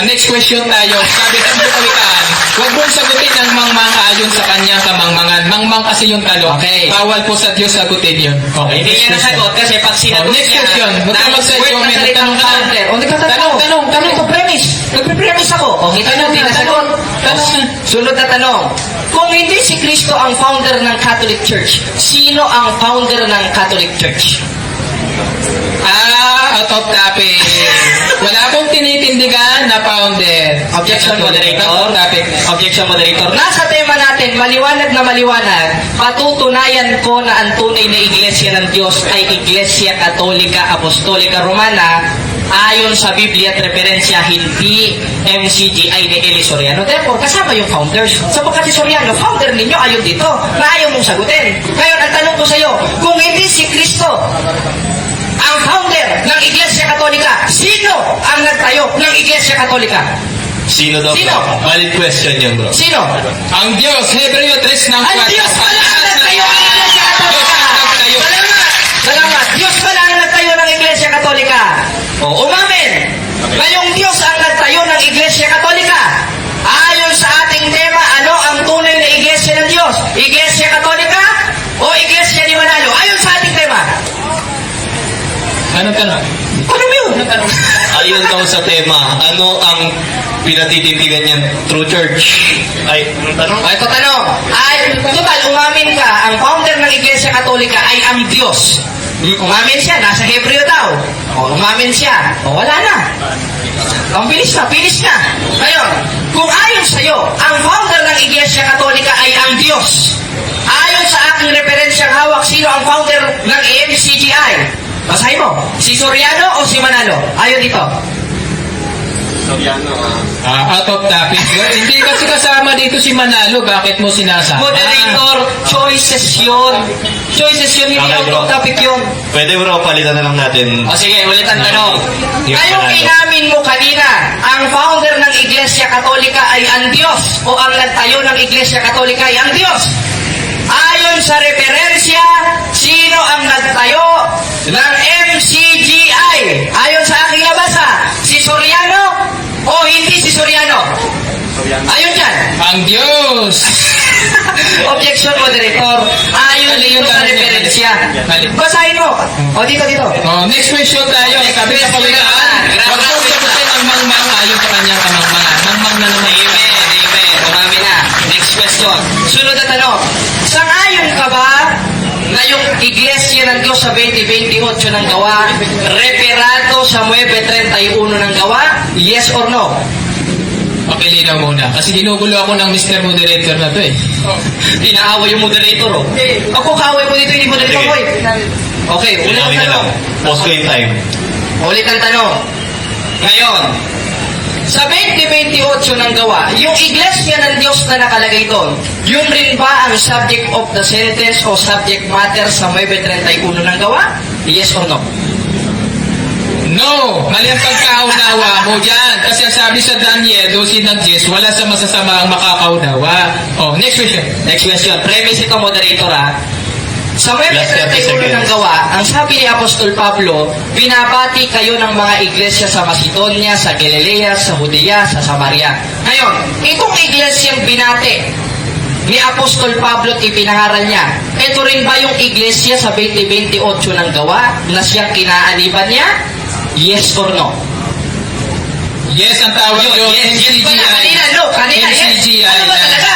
Next question tayo. Sabi sa kawikaan, huwag mong sagutin ang mangmang ayon sa kanyang kamangmangan. Mangmang kasi yung tanong. Okay. Bawal po sa Diyos sagutin yun. Okay. Hindi niya nasagot kasi pag sinagot Next niya question. Huwag ka na mag-side word na comment. salitang Tanong ka. founder. O, nagtatanong. Tanong. Nagpe-premise. Nagpe-premise ako. O, kita nyo, hindi nasagot. Tanong. Sunod na tanong. Kung hindi si Kristo ang founder ng Catholic Church, sino ang founder ng Catholic Church? Out of topic. Wala akong tinitindigan na founder. Objection, moderator. Out of topic. Objection, moderator. Nasa tema natin, maliwanag na maliwanag, patutunayan ko na ang tunay na Iglesia ng Diyos ay Iglesia Katolika Apostolika Romana ayon sa Biblia at referensya, hindi MCGI ni Eli Soriano. Therefore, kasama yung founders. Sapagkat si Soriano, founder ninyo ayon dito, na ayaw mong sagutin. Ngayon, ang tanong ko sa iyo, kung hindi si Kristo ang founder ng Iglesia Katolika, sino ang nagtayo ng Iglesia Katolika? Sino daw? Sino? Valid question yun, bro. Sino? Ang Diyos, Hebreo 3 ng Ang Diyos pala ang nagtayo ng Iglesia Katolika! Salamat! Salamat! Diyos pala ang nagtayo ng Iglesia Katolika! O, umamin! Ngayong Diyos ang nagtayo ng Iglesia Katolika. Ayon sa ating tema, ano ang tunay na Iglesia ng Diyos? Iglesia Katolika o Iglesia ni Manalo? Ayon sa ating tema. Anong tanong? Ano mo yun? Anong tanong? Ayon daw sa tema, ano ang pinatitindigan niyan? True Church? Ay, anong tanong? O, ito tanong. Ay, total, umamin ka, ang founder ng Iglesia Katolika ay ang Diyos. Umamin siya, nasa Hebreo daw. O, umamin siya. O, wala na. Ang bilis na. Ngayon, kung ayon sa'yo, ang founder ng Iglesia Katolika ay ang Diyos. Ayon sa aking referensyang hawak, sino ang founder ng MCGI? Basahin mo, si Soriano o si Manalo? Ayon dito. Out of topic. Hindi kasi kasama dito si Manalo. Bakit mo sinasama? Moderator, choices yun. Choices yun, hindi Okay, out bro. of topic yun. Pwede bro, palitan na lang natin. O sige, ulit ang tanong. Yung Ngayong Manalo. inamin mo kanina, ang founder ng Iglesia Katolika ay ang Diyos o ang nagtayo ng Iglesia Katolika ay ang Diyos. Ayon sa referensya, sino ang nagtayo ng MCGI? Ayon sa aking nabasa, si Soriano o hindi si Soriano? Ayon dyan. Ang Diyos! Objection, moderator. Ayon Mali dito yung sa tanong niya. referensya. Mali. Basahin mo. O, dito. Oh, next question tayo. Sabi sa kawilaan, wag mo sagutin ang mangmang ayon sa kanyang kamangmangan. Mangmang na naman. Amen. Marami na. Next question. Sunod na tanong. Sangayon ka ba na yung Iglesia ng Diyos sa 2028 ng gawa, referado sa 931 ng gawa? Yes or no? Pakilinaw muna. Kasi ginugulo ako ng Mr. Moderator na to eh. Inaaway yung moderator, oh. Ako kaaway ko dito, hindi moderator Sige. ko eh. Okay, ulit ang Ulit na lang. tanong. Pause ko yung time. Ulit ang tanong. Ngayon, sa 2028 ng gawa, yung Iglesia ng Diyos na nakalagay doon, yun rin ba ang subject of the sentence o subject matter sa 931 ng gawa? Yes or no? No! Mali ang pagkaunawa mo dyan. Kasi ang sabi sa Daniel, 12 ng Diyos, wala sa masasama ang makakaunawa. Oh, next question. Next question. Premise ito, moderator, ha? Sa Last 30 Web 31 ng seconds. gawa, ang sabi ni Apostol Pablo, binabati kayo ng mga iglesia sa Macedonia, sa Galilea, sa Judea, sa Samaria. Ngayon, itong iglesyang binati ni Apostol Pablo at ipinangaral niya, ito rin ba yung iglesia sa 2028 ng gawa na siyang kinaaniban niya? Yes or no? Yes, ang tawag yun. Yes pala. MCGI. Kanina, no. Kanina, yes. MCGI. Ano ba na. talaga?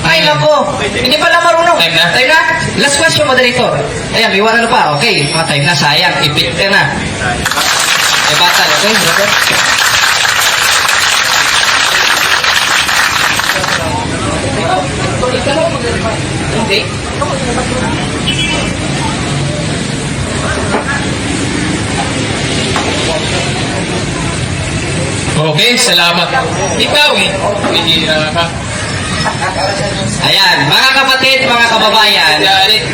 Ay, nako. Hindi pala marunong. Time na? Time na? Last question, moderator. Ayan, may one ano pa. Okay. Time na, sayang. Ipit ka na. Eh, batal. Okay, brother? Okay. Okay, salamat. Ikaw eh. Bihira ka. Ayan, mga kapatid, mga kababayan,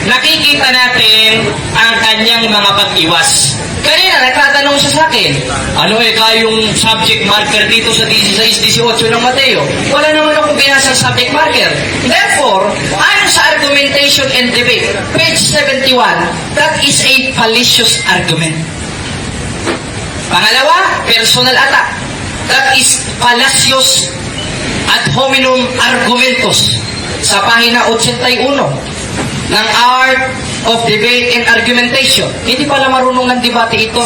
nakikita natin ang kanyang mga pag-iwas. Kanina, nagtatanong siya sa akin, ano yung subject marker dito sa 16-18 ng Mateo? Wala naman akong binasang subject marker. Therefore, ayon sa argumentation and debate, page 71, that is a fallacious argument. Pangalawa, personal attack. That is fallacious ad hominem argumentos sa pahina 81 ng Art of Debate and Argumentation. Hindi pala marunong ng debate ito.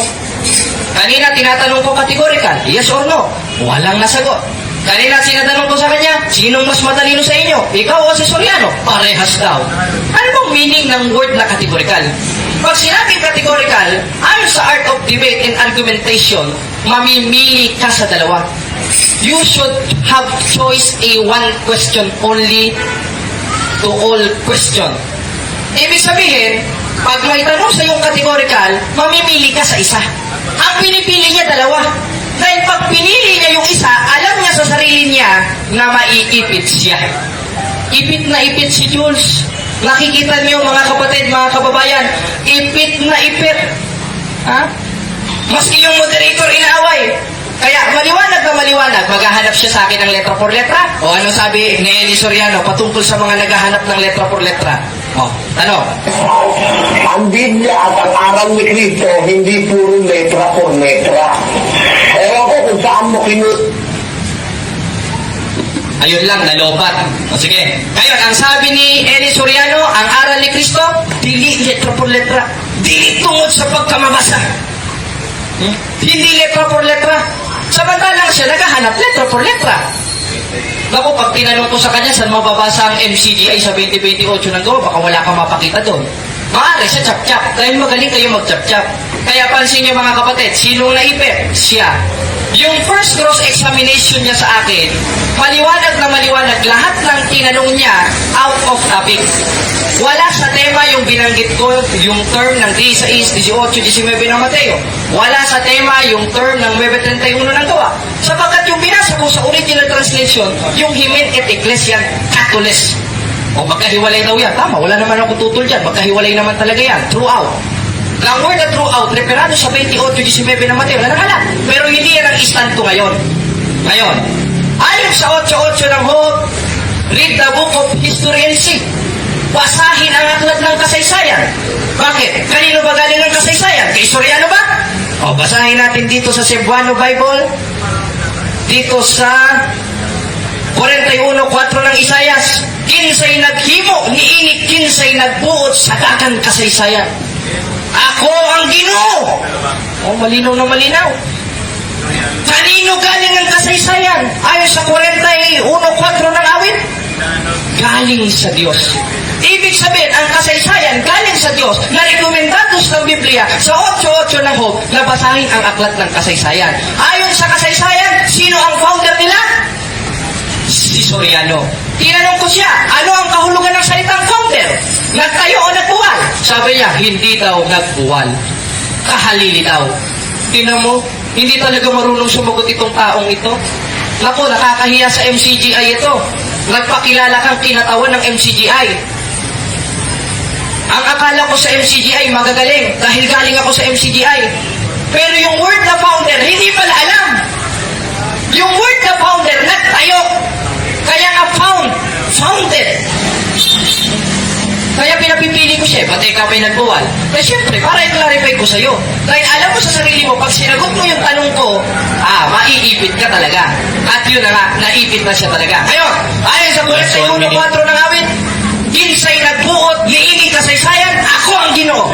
Kanina tinatanong ko categorical, yes or no? Walang nasagot. Kanina sinatanong ko sa kanya, sinong mas matalino sa inyo? Ikaw o si Soriano? Parehas daw. Ano bang meaning ng word na categorical? Pag sinabing categorical, ayon sa Art of Debate and Argumentation, mamimili ka sa dalawa. You should have choice a one question only to all question. Ibig sabihin, pag may tanong sa yung categorical, mamimili ka sa isa. Ang pinipili niya dalawa. Dahil pag pinili niya yung isa, alam niya sa sarili niya na maiipit siya. Ipit na ipit si Jules. Nakikita niyo mga kapatid, mga kababayan, ipit na ipit. Ha? Maski yung moderator inaaway. Kaya maliwanag na maliwanag, maghahanap siya sa akin ng letra por letra. O anong sabi ni Eli Soriano patungkol sa mga naghahanap ng letra por letra? O, ano? Ang Biblia at ang aral ni Cristo, hindi puro letra por letra. Ewan ko kung saan mo Ayun lang, nalobat. O sige. Ngayon, ang sabi ni Eli Soriano, ang aral ni Cristo, dili letra por letra. Dili tungod sa pagkamabasa. Hindi letra por letra. Samantalang siya naghahanap letra por letra. Naku, pag tinanong ko sa kanya, saan mababasa ang MCGI sa 2028 ng gawa, baka wala kang mapakita doon. Maaari siya chap-chap. Dahil magaling kayo mag-chap-chap. Kaya pansin niyo mga kapatid, sino naipit? Siya. Yung first cross-examination niya sa akin, maliwanag na maliwanag, lahat ng tinanong niya out of topic. Wala sa tema yung binanggit ko, yung term ng 16, 18, 19 ng Mateo. Wala sa tema yung term ng 9:31 ng Gawa. Sapagkat yung binasa ko sa original translation, yung Hymen et Ecclesiam Catholicos. O magkahiwalay daw yan. Tama, wala naman ako tutol dyan. Magkahiwalay naman talaga yan. Throughout. Ang word na throughout, referado sa 28-19 na Mateo, nanakalat. Pero hindi yan ang istanto ngayon. Ngayon, ayon sa 8:8 ng Hope, read the book of history and see. Basahin ang aklat ng kasaysayan. Bakit? Kanino ba galing ang kasaysayan? Kay Soriano ba? O, basahin natin dito sa Cebuano Bible. Dito sa 41:4 ng Isayas. Kinsay naghimo, niinit kinsay nagbuot sa dakan kasaysayan. Ako ang Ginoo. O, malinaw na malinaw. Kanino galing ang kasaysayan? Ayon sa 41:4 ng awit? Galing sa Diyos. Ibig sabihin, ang kasaysayan galing sa Diyos na rekomendados ng Biblia sa 8:8 ng Hope na basahin ang aklat ng kasaysayan. Ayon sa kasaysayan, sino ang founder nila? Si Soriano. Tinanong ko siya, ano ang kahulugan ng salitang founder? Nagtayo o nagbuwal? Sabi niya, hindi daw nagbuwal. Kahalili daw. Tingnan mo, hindi talaga marunong sumagot itong taong ito. Naku, nakakahiya sa MCGI ito. Nagpakilala kang kinatawan ng MCGI. Ang akala ko sa MCGI magagaling dahil galing ako sa MCGI. Pero yung word na founder, hindi pala alam. Yung word na founder, nagtayo. Kaya nga founded. Kaya pinapipili ko siya, pati ka may nagbuwal. Kaya syempre, para i-clarify ko sa'yo. Dahil alam mo sa sarili mo, pag sinagot mo yung tanong ko, maiipit ka talaga. At yun na nga, naipit na siya talaga. Ngayon, ayon sa 41:4 ng awit, kinsay nagbuot, liiging kasaysayan, ako ang Ginoo.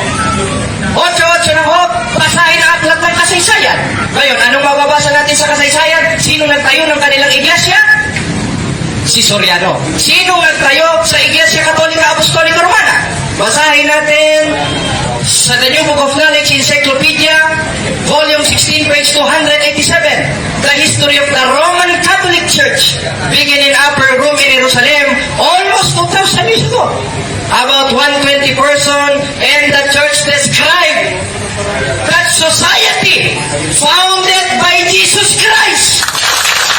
8:8 ng Hope, basahin ang aklat ng kasaysayan. Ngayon, anong mababasa natin sa kasaysayan? Sino nagtayo ng kanilang iglesia? Si Soriano. Sino nagtayo sa Iglesia Katolika Apostolika Romana? Basahin natin sa The New Book of Knowledge Encyclopedia, Volume 16, page 287. The history of the Roman Catholic Church, beginning in Upper Room in Jerusalem, almost 2,000 years ago. About 120 person, and the church described that society founded by Jesus Christ.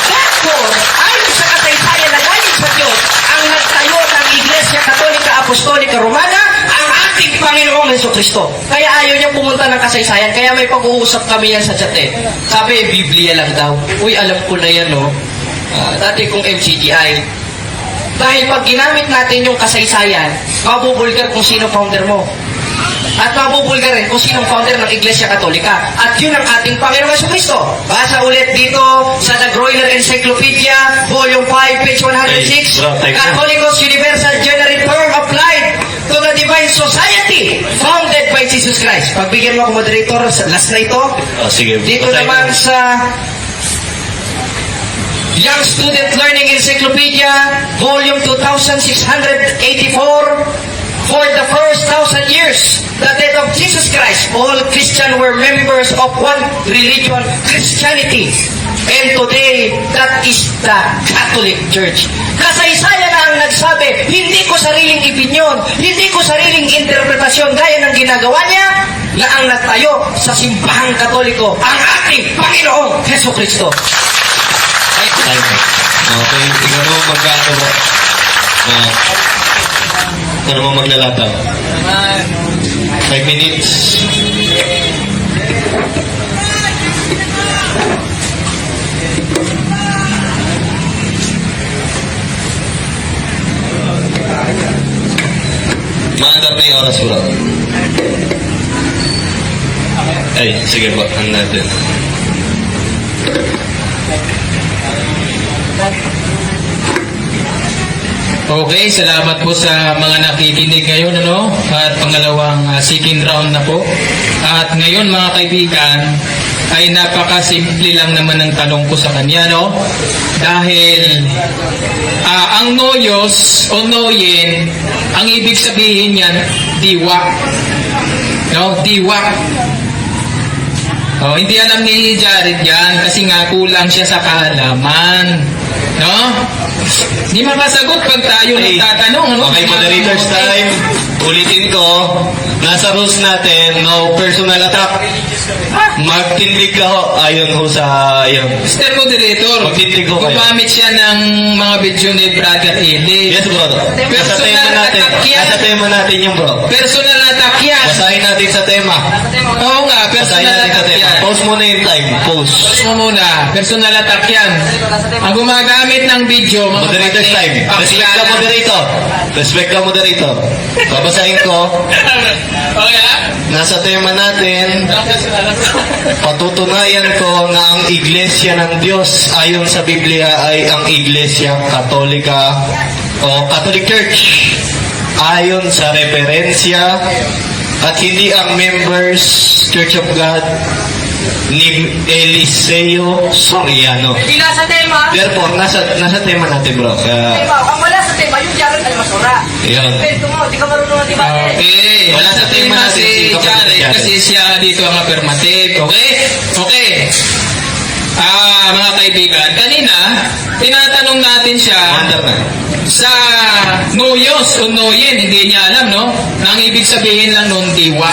Therefore, ayon sa kasaysayan na galing sa Diyos, ang nagtayo ng Iglesia Katolika Apostolika Romana, ang ating Panginoong Jesucristo. Kaya ayaw niya pumunta ng kasaysayan, kaya may pag-uusap kami yan sa chat eh. Sabi, Biblia lang daw. Uy, alam ko na yan, no? Dati kong MCGI. Dahil pag ginamit natin yung kasaysayan, mabubulgar kung sino founder mo. At mabubulgar rin kung sinong founder ng Iglesia Katolika. At yun ang ating Panginoong Jesucristo. Basa ulit dito sa The Groiner Encyclopedia, Volume 5, page 106. Catholicos Universal General Term applied to the Divine Society founded by Jesus Christ. Pagbigyan mo ako, moderator, last na ito. Sige. Dito naman sa Young Student Learning Encyclopedia, Volume 2684, for the first 1,000 years, the death of Jesus Christ, all Christians were members of one religion, Christianity. And today, that is the Catholic Church. Kasaysayan na ang nagsabi, hindi ko sariling opinion, hindi ko sariling interpretasyon gaya ng ginagawa niya, na ang nagtayo sa simbahang Katoliko, ang ating Panginoong Jesucristo. Okay, ikaw naman magkano mo? Ikaw naman maglalataw. 5 minutes. Maandar na yung oras bro. Ay, sige po, ang natin. Okay, salamat po sa mga nakikinig ngayon, ano? At pangalawang second round na po. At ngayon, mga kaibigan, ay napakasimple lang naman ang tanong ko sa kanya, no? Dahil ang noyos o noyen, ang ibig sabihin niyan, diwak. No? Diwak. Oh, hindi alam ni Jared yan kasi nga kulang siya sa kaalaman. No? Hindi makasagot pag tayo nagtatanong. Ano? Okay, moderators time. Ulitin ko, nasa rules natin, no personal attack. Magtindig ka ho, ayon ho sa, ayon. Mr. Moderator, Magtitig ko kayo. gumamit siya ng mga video ni Brother Eli. Yes, bro. Nasa Personal tema natin. attack yan. Nasa tema natin yung bro. Personal attack yan. Basahin natin sa tema. Oo nga, Basahin personal natin sa attack tema. yan. Pause muna yung time. Pause. Pause mo muna, personal attack yan. Ang gumagamit ng video, mga Moderators time. Respect ka, pakyanan. moderator. Respect ka, moderator. Babasahin ko. Okay ah? Nasa tema natin, patutunayan ko na ang Iglesia ng Diyos ayon sa Biblia ay ang Iglesia Katolika o Catholic Church ayon sa referensya at hindi ang members Church of God ni Eliseo Soriano. Hindi nasa tema. Therefore, nasa tema natin bro. Kaya, Tema. Ang wala sa tema, yung Jared ay masura. yun. Kwento mo, di ka marunong ng debate. Okay. Wala sa tema natin si si Kapatid Jared Jared. kasi siya dito ang affirmative. Okay? Okay. Mga kaibigan, kanina, tinatanong natin siya Wonder na. sa noyos o noyen, hindi niya alam, no? Ang ibig sabihin lang nun, diwa.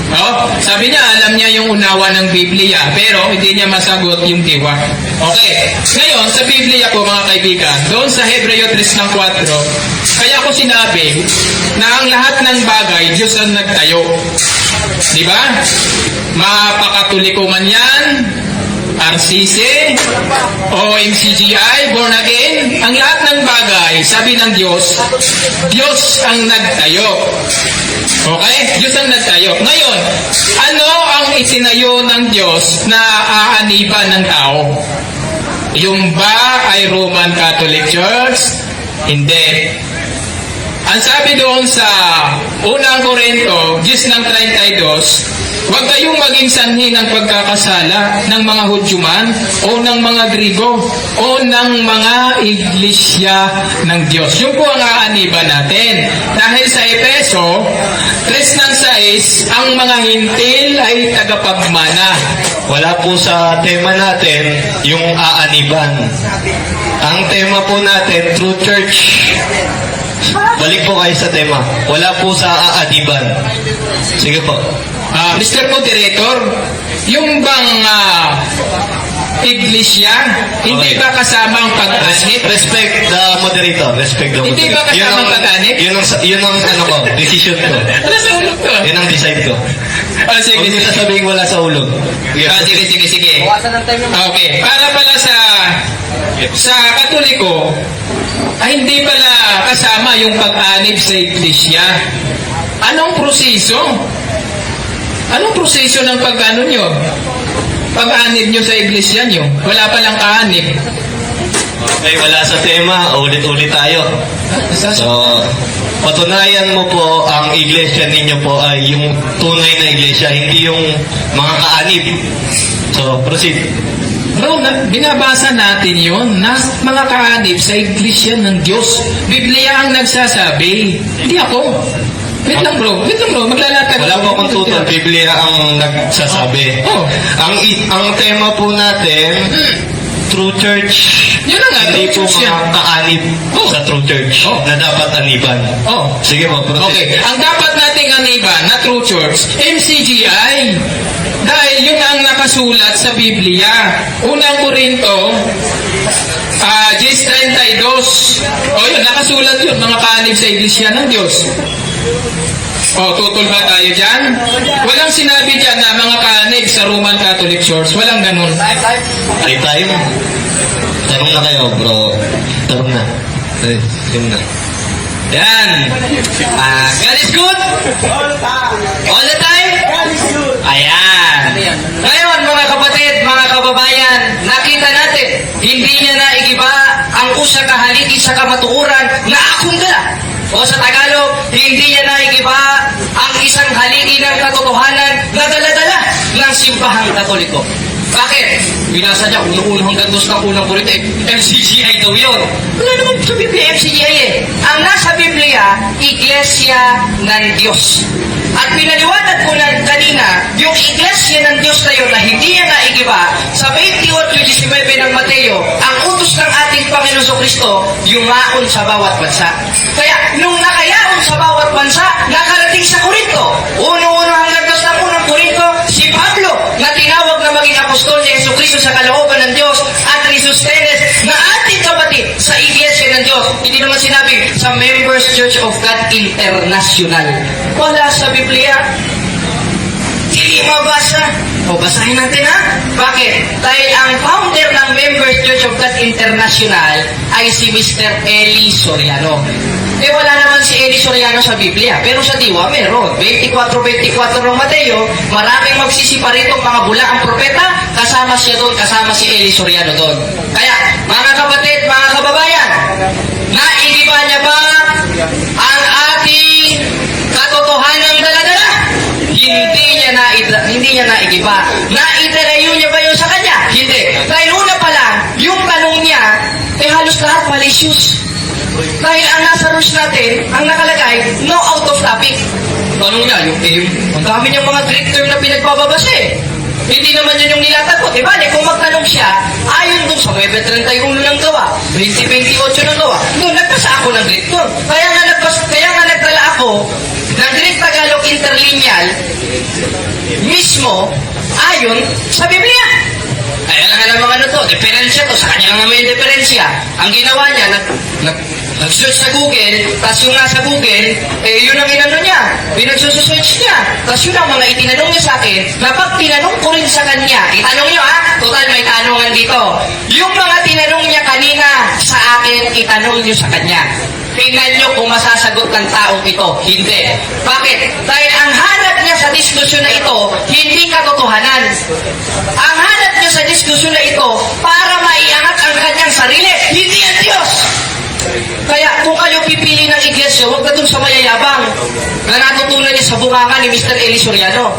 No? Sabi niya, alam niya yung unawa ng Biblia, pero hindi niya masagot yung diwa. Okay. Ngayon, sa Biblia po, mga kaibigan, doon sa Hebreo 3:4, kaya ko sinabi na ang lahat ng bagay, Diyos ang nagtayo. Di ba? Mapakatuliko man yan, RCC, o MCGI, born again, ang lahat ng bagay, sabi ng Diyos, Diyos ang nagtayo. Okay? Diyos ang nagtayo. Ngayon, ano ang itinayo ng Diyos na aaniban ng tao? Yung ba ay Roman Catholic Church? Hindi. Ang sabi doon sa unang Korinto, 10:32, huwag kayong maging sanhi ng pagkakasala ng mga Hudyo man o ng mga Grigo o ng mga iglesia ng Diyos. Yun po ang aaniban natin. Dahil sa Efeso 3:6, ang mga hintil ay tagapagmana. Wala po sa tema natin yung aaniban. Ang tema po natin, True Church. Balik po kayo sa tema. Wala po sa aaniban. Sige po. Mr. Moderator, yung bang iglesia, hindi Okay. ba kasama ang pag-anip? Respect the moderator. Respect the Hindi ba moderator. kasama pag-anip? Yun ang ano ko, decision ko. Ano sa ulo ko? Yun ang decide ko. Sige, Huwag niyo sige. sasabihin wala sa ulo. Sige. Bawasan ng time yung Okay, para pala sa Katoliko, ay hindi pala kasama yung pag-anib sa iglesia. Anong proseso? Anong proseso ng pag-ano nyo? Pag-anib nyo sa iglesia nyo? Wala palang kaanib. Okay, wala sa tema. Ulit-ulit tayo. So, patunayan mo po ang iglesia ninyo po ay yung tunay na iglesia, hindi yung mga kaanib. So, proceed. Bro, binabasa natin yun na mga kaanib sa iglesia ng Diyos. Biblia ang nagsasabi. Hindi ako. Wait lang bro, maglalatag. Wala po akong tutor. Biblia ang nagsasabi. Oh. Ang tema po natin, True Church. Yun na nga, Hindi True po Church mga yan. kaanib sa True Church na dapat aniban. Oh. Sige po, proceed. Okay, ang dapat nating aniban na True Church, MCGI. Dahil yun ang nakasulat sa Biblia. Unang Korinto, 10:32. O yun, nakasulat yun, mga kaanib sa iglesia ng Diyos. O, tutol ba tayo dyan? Walang sinabi dyan na mga kaanib sa Roman Catholic Church. Walang ganun. Ay tayo mo. Tanong na kayo, bro. Tanong na. Ay, yun na. Yan. God is good? All the time? Ayan. Ngayon, mga kapatid, mga kababayan, nakita natin, hindi niya naigiba ang usa kahaligi sa kamatuuran na akong dala. O sa Tagalog, hindi niya naigiba ang isang haligi ng katotohanan na dala-dala ng simbahang Katoliko. Bakit? Binasa niya, unang hanggang dos ng unang Korinto, MCGI daw yun. Wala naman sa Biblia MCGI eh. Ang nasa Biblia, Iglesia ng Diyos. At pinaliwanag ko na kanina, yung Iglesia ng Diyos na yun na hindi niya naigiba, sa 28:19 ng Mateo, ang utos ng ating Panginoon Kristo, yumaon sa bawat bansa. Kaya, nung nakayaon sa bawat bansa, nakarating sa Korinto. Uno-uno hanggang dos ng unang Korinto, si Pablo, na tinawag na maging apostol ni Yesu Cristo sa kalooban ng Diyos, at Chrysosthenes, na ating kapatid sa Iglesia ng Diyos. Hindi naman sinabi sa Members Church of God International. Wala sa Biblia. Hindi mabasa. O basahin natin ha? Bakit? Dahil ang founder ng Members Church of God International ay si Mr. Eli Soriano. Eh wala naman si Eli Soriano sa Biblia, pero sa diwa meron. 24:24 ng Mateo, maraming magsisiparitong mga bulaang propeta, kasama siya doon, kasama si Eli Soriano doon. Kaya, mga kapatid, mga kababayan, naigiba niya ba ang ating katotohanan dala-dala? Hindi niya naigiba. Naitalayo niya ba yun sa kanya? Hindi. Dahil una pa lang, yung tanong niya, halos lahat malicious. Dahil ang nasa rules natin, ang nakalagay, no out of topic. Tanong niya, ang dami niyang mga Greek term na pinagbababasa eh. Hindi naman yun yung nilatagot. Diba? Kung magtanong siya, ayon dun sa 9:31 ng gawa, 20:28 ng gawa, doon nagpasa ako ng Greek term. Kaya nga nagtala ako ng Greek Tagalog interlineal mismo ayon sa Biblia. Kaya lang alam mga ano to, diferensya to, sa kanya lang may diferensya. Ang ginawa niya, nag-search sa Google, tapos yung nasa Google, yun ang inano niya, pinagsusearch niya. Tapos yun ang mga itinanong niya sa akin, na pag tinanong ko rin sa kanya, itanong niyo ha, total may tanongan dito. Yung mga tinanong niya kanina sa akin, itanong niyo sa kanya. Tingnan niyo kung masasagot ng taong ito. Hindi. Bakit? Dahil ang hanap niya sa diskusyon na ito, hindi katotohanan. Ang hanap niya sa diskusyon na ito, para maiangat ang kanyang sarili, hindi ang Diyos. Kaya kung kayo pipili ng iglesia, huwag na dun sa mayayabang na natutunan niya sa bunganga ni Mr. Eli Soriano.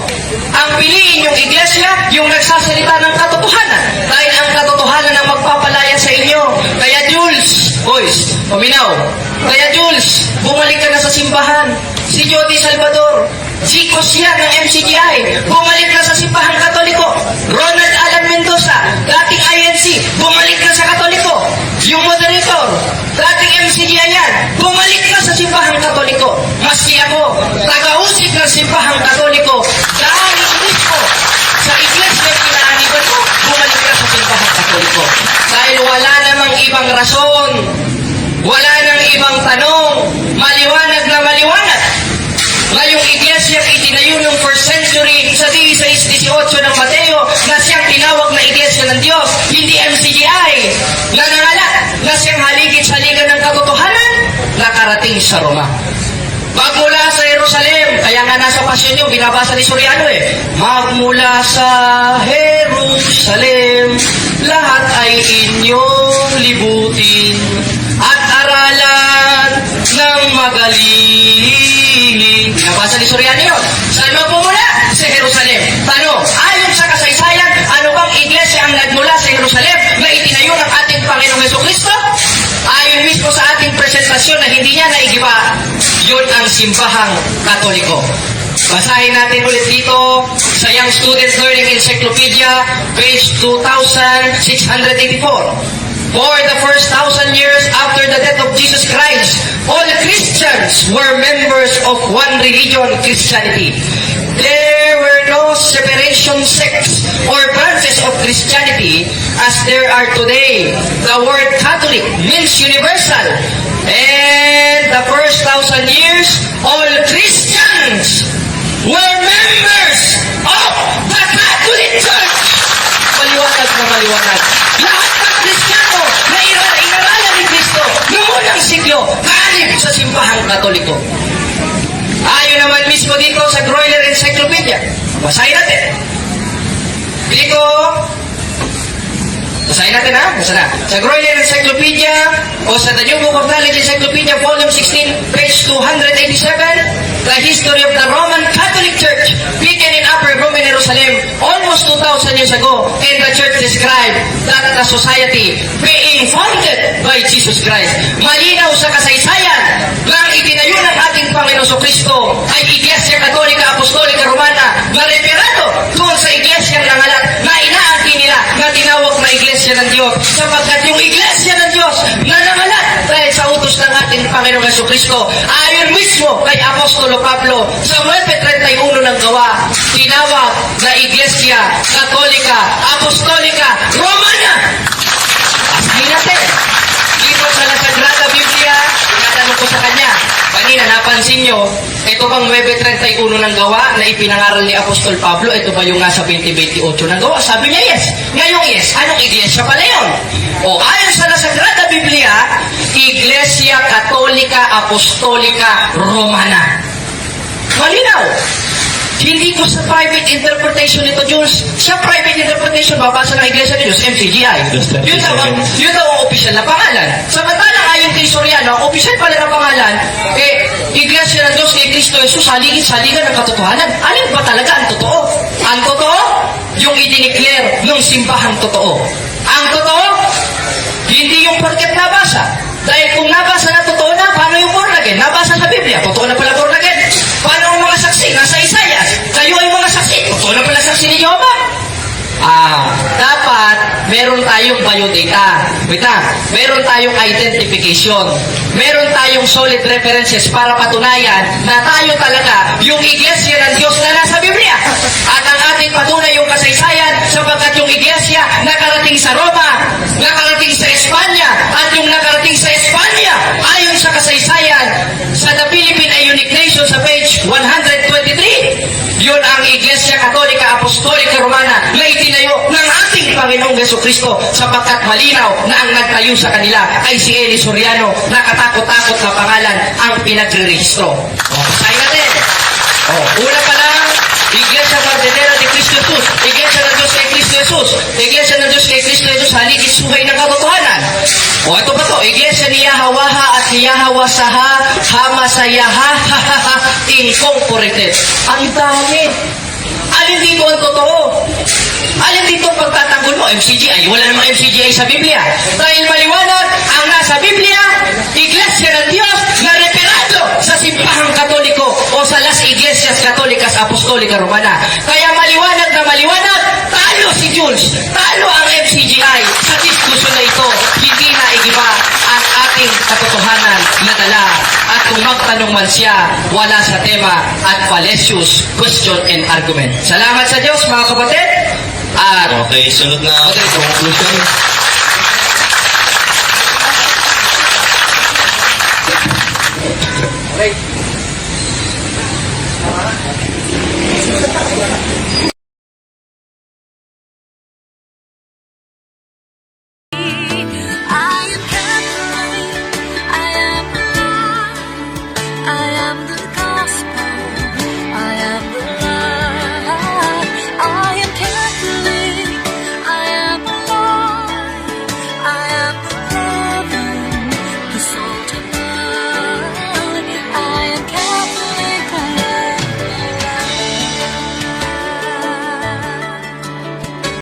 Ang piliin yung iglesia, yung nagsasalita ng katotohanan. Dahil ang katotohanan ang magpapalaya sa inyo. Kaya Jules, boys, paminaw. Kaya Jules, bumalik ka na sa simbahan. Si Jody Salvador, Chico siya ng MCGI, bumalik na sa simbahan Katoliko. Ronald Alan Mendoza, dating INC, bumalik na sa Katoliko. Yung moderator, dating MCGI yan, bumalik na sa simbahan Katoliko. Maski ako, taga-usig ng simbahan Katoliko, dahil mismo sa iglesia pinaaniban ko, bumalik na sa simbahan Katoliko. Dahil wala namang ibang rason, wala nang ibang tanong, maliwanag na maliwanag. Ngayong iglesia itinayo ng 1st century sa 16:18 ng Mateo na siyang tinawag na iglesia ng Diyos, hindi MCGI, na nangalat na siyang haligit-haligan ng katotohanan, nakarating sa Roma. Magmula sa Jerusalem, kaya nga nasa pasyon nyo, binabasa ni Soriano magmula sa Jerusalem, lahat ay inyong libutin at aralan ng magaling. Binabasa ni Soriano yun. Saan magmumula? Sa Jerusalem. Tanong, ayon sa kasaysayan, ano bang iglesia ang nagmula sa Jerusalem na itinayo ng ating Panginoong Jesucristo? Ayon mismo sa ating presentasyon na hindi niya naigiba, yun ang simbahang Katoliko. Basahin natin ulit dito sa Young Student Learning Encyclopedia, page 2684. For the first 1,000 years after the death of Jesus Christ, all Christians were members of one religion, Christianity. There were no separation sects or branches of Christianity as there are today. The word Catholic means universal. And the first 1,000 years, all Christians were members of the Catholic Church. Maliwanag na maliwanag. Lahat ng Kristiyano na inaralan ni Kristo noong unang siglo, kalib sa simbahang Katoliko. Ayon naman mismo dito sa Groyler Encyclopedia. Basahin natin. Dito, basahin natin ha? Basa na. Sa Groyler Encyclopedia o sa The New Book of Knowledge Encyclopedia, Volume 16, page 287, The History of the Roman Catholic Church, began in Upper Rome in Jerusalem Jerusalem almost 2,000 years ago, and the church described that the society being founded by Jesus Christ. Malinaw sa kasaysayan na itinayo ng ating Panginoon Kristo ay Iglesia Katolika Apostolika Romana na referado doon sa Iglesia ng Alat na inaangkin nila na tinawag na Iglesia ng Diyos, sapagkat yung Iglesia ng Diyos na nangalat dahil sa utos ng ating Panginoong Kristo, ayon mismo kay Apostolo Pablo sa 9:31 ng gawa, tinawag na Iglesia Katolika Apostolika Romana. Asahin natin. Dito sa La Sagrada Biblia, tinatanong ko sa kanya, kanina napansin nyo, ito bang 9:31 ng gawa na ipinangaral ni Apostol Pablo, ito ba yung nasa 20:28 ng gawa? Sabi niya yes. Ngayong yes, anong iglesia pala yun? O ayon sa La Sagrada Biblia, Iglesia Katolika Apostolika Romana. Malinaw. Hindi ko sa private interpretation nito, Jules. Sa private interpretation, babasa ng Iglesia ni Diyos, MCGI. Yun daw ang opisyal na pangalan. Samantalang ayon kay Soriano, ang opisyal pala na pangalan, Iglesia ng Diyos kay Kristo Jesus, saligid-saligan ng katotohanan. Alin ba talaga ang totoo? Ang totoo, yung idineclare ng simbahang totoo. Ang totoo, hindi yung porket nabasa. Dahil kung nabasa na totoo na, paano yung born again? Nabasa sa Biblia, totoo na pala born again. Paano ang mga saksi? Nasa Isaias. Kayo ay mga saksi. Totoo na pala saksi ni Jehovah. Dapat meron tayong biodata. Wait na, meron tayong identification. Meron tayong solid references para patunayan na tayo talaga yung iglesia ng Diyos na nasa Biblia. At ang ating patunay yung kasaysayan sapagkat yung iglesia nakarating sa Roma, nakarating sa Espanya, at yung nakarating sa Espanya ayon sa kasaysayan sa The Philippine Ionic Nation sa page 123. Yun ang Iglesia Katolika Apostolika Romana na itinayo ng ating Panginoong Jesucristo sapagkat malinaw na ang nagtayo sa kanila ay si Eli Soriano na katakot-takot na pangalan ang pinagre-rehistro. Sabi natin. Una pa lang, Iglesia Verdadera de Cristo Jesus, Iglesia ng Diyos kay Cristo Jesus, Iglesia ng Diyos kay Cristo Jesus, haligid suhay ng katotohanan. Ito pa to, Iglesia ni Yahawaha at ni Yahawasaha, Hamasayaha, Incorporated. Ang dami. Alin dito ang totoo? Alin dito ang pagtatanggol mo? MCGI. Wala namang MCGI sa Biblia. Dahil maliwanag, ang nasa Biblia, Iglesia ng Diyos na referado sa Simbahang Katoliko o sa Las Iglesias Katolikas Apostolika Romana. Kaya maliwanag na maliwanag, talo si Jules, talo ang MCGI sa diskusyon na ito. Hindi na igiba ang ating katotohanan na dala. At kung magtanong man siya, wala sa tema at fallacious question and argument. Salamat sa Diyos, mga kapatid. At Okay, sunod na conclusion. Okay.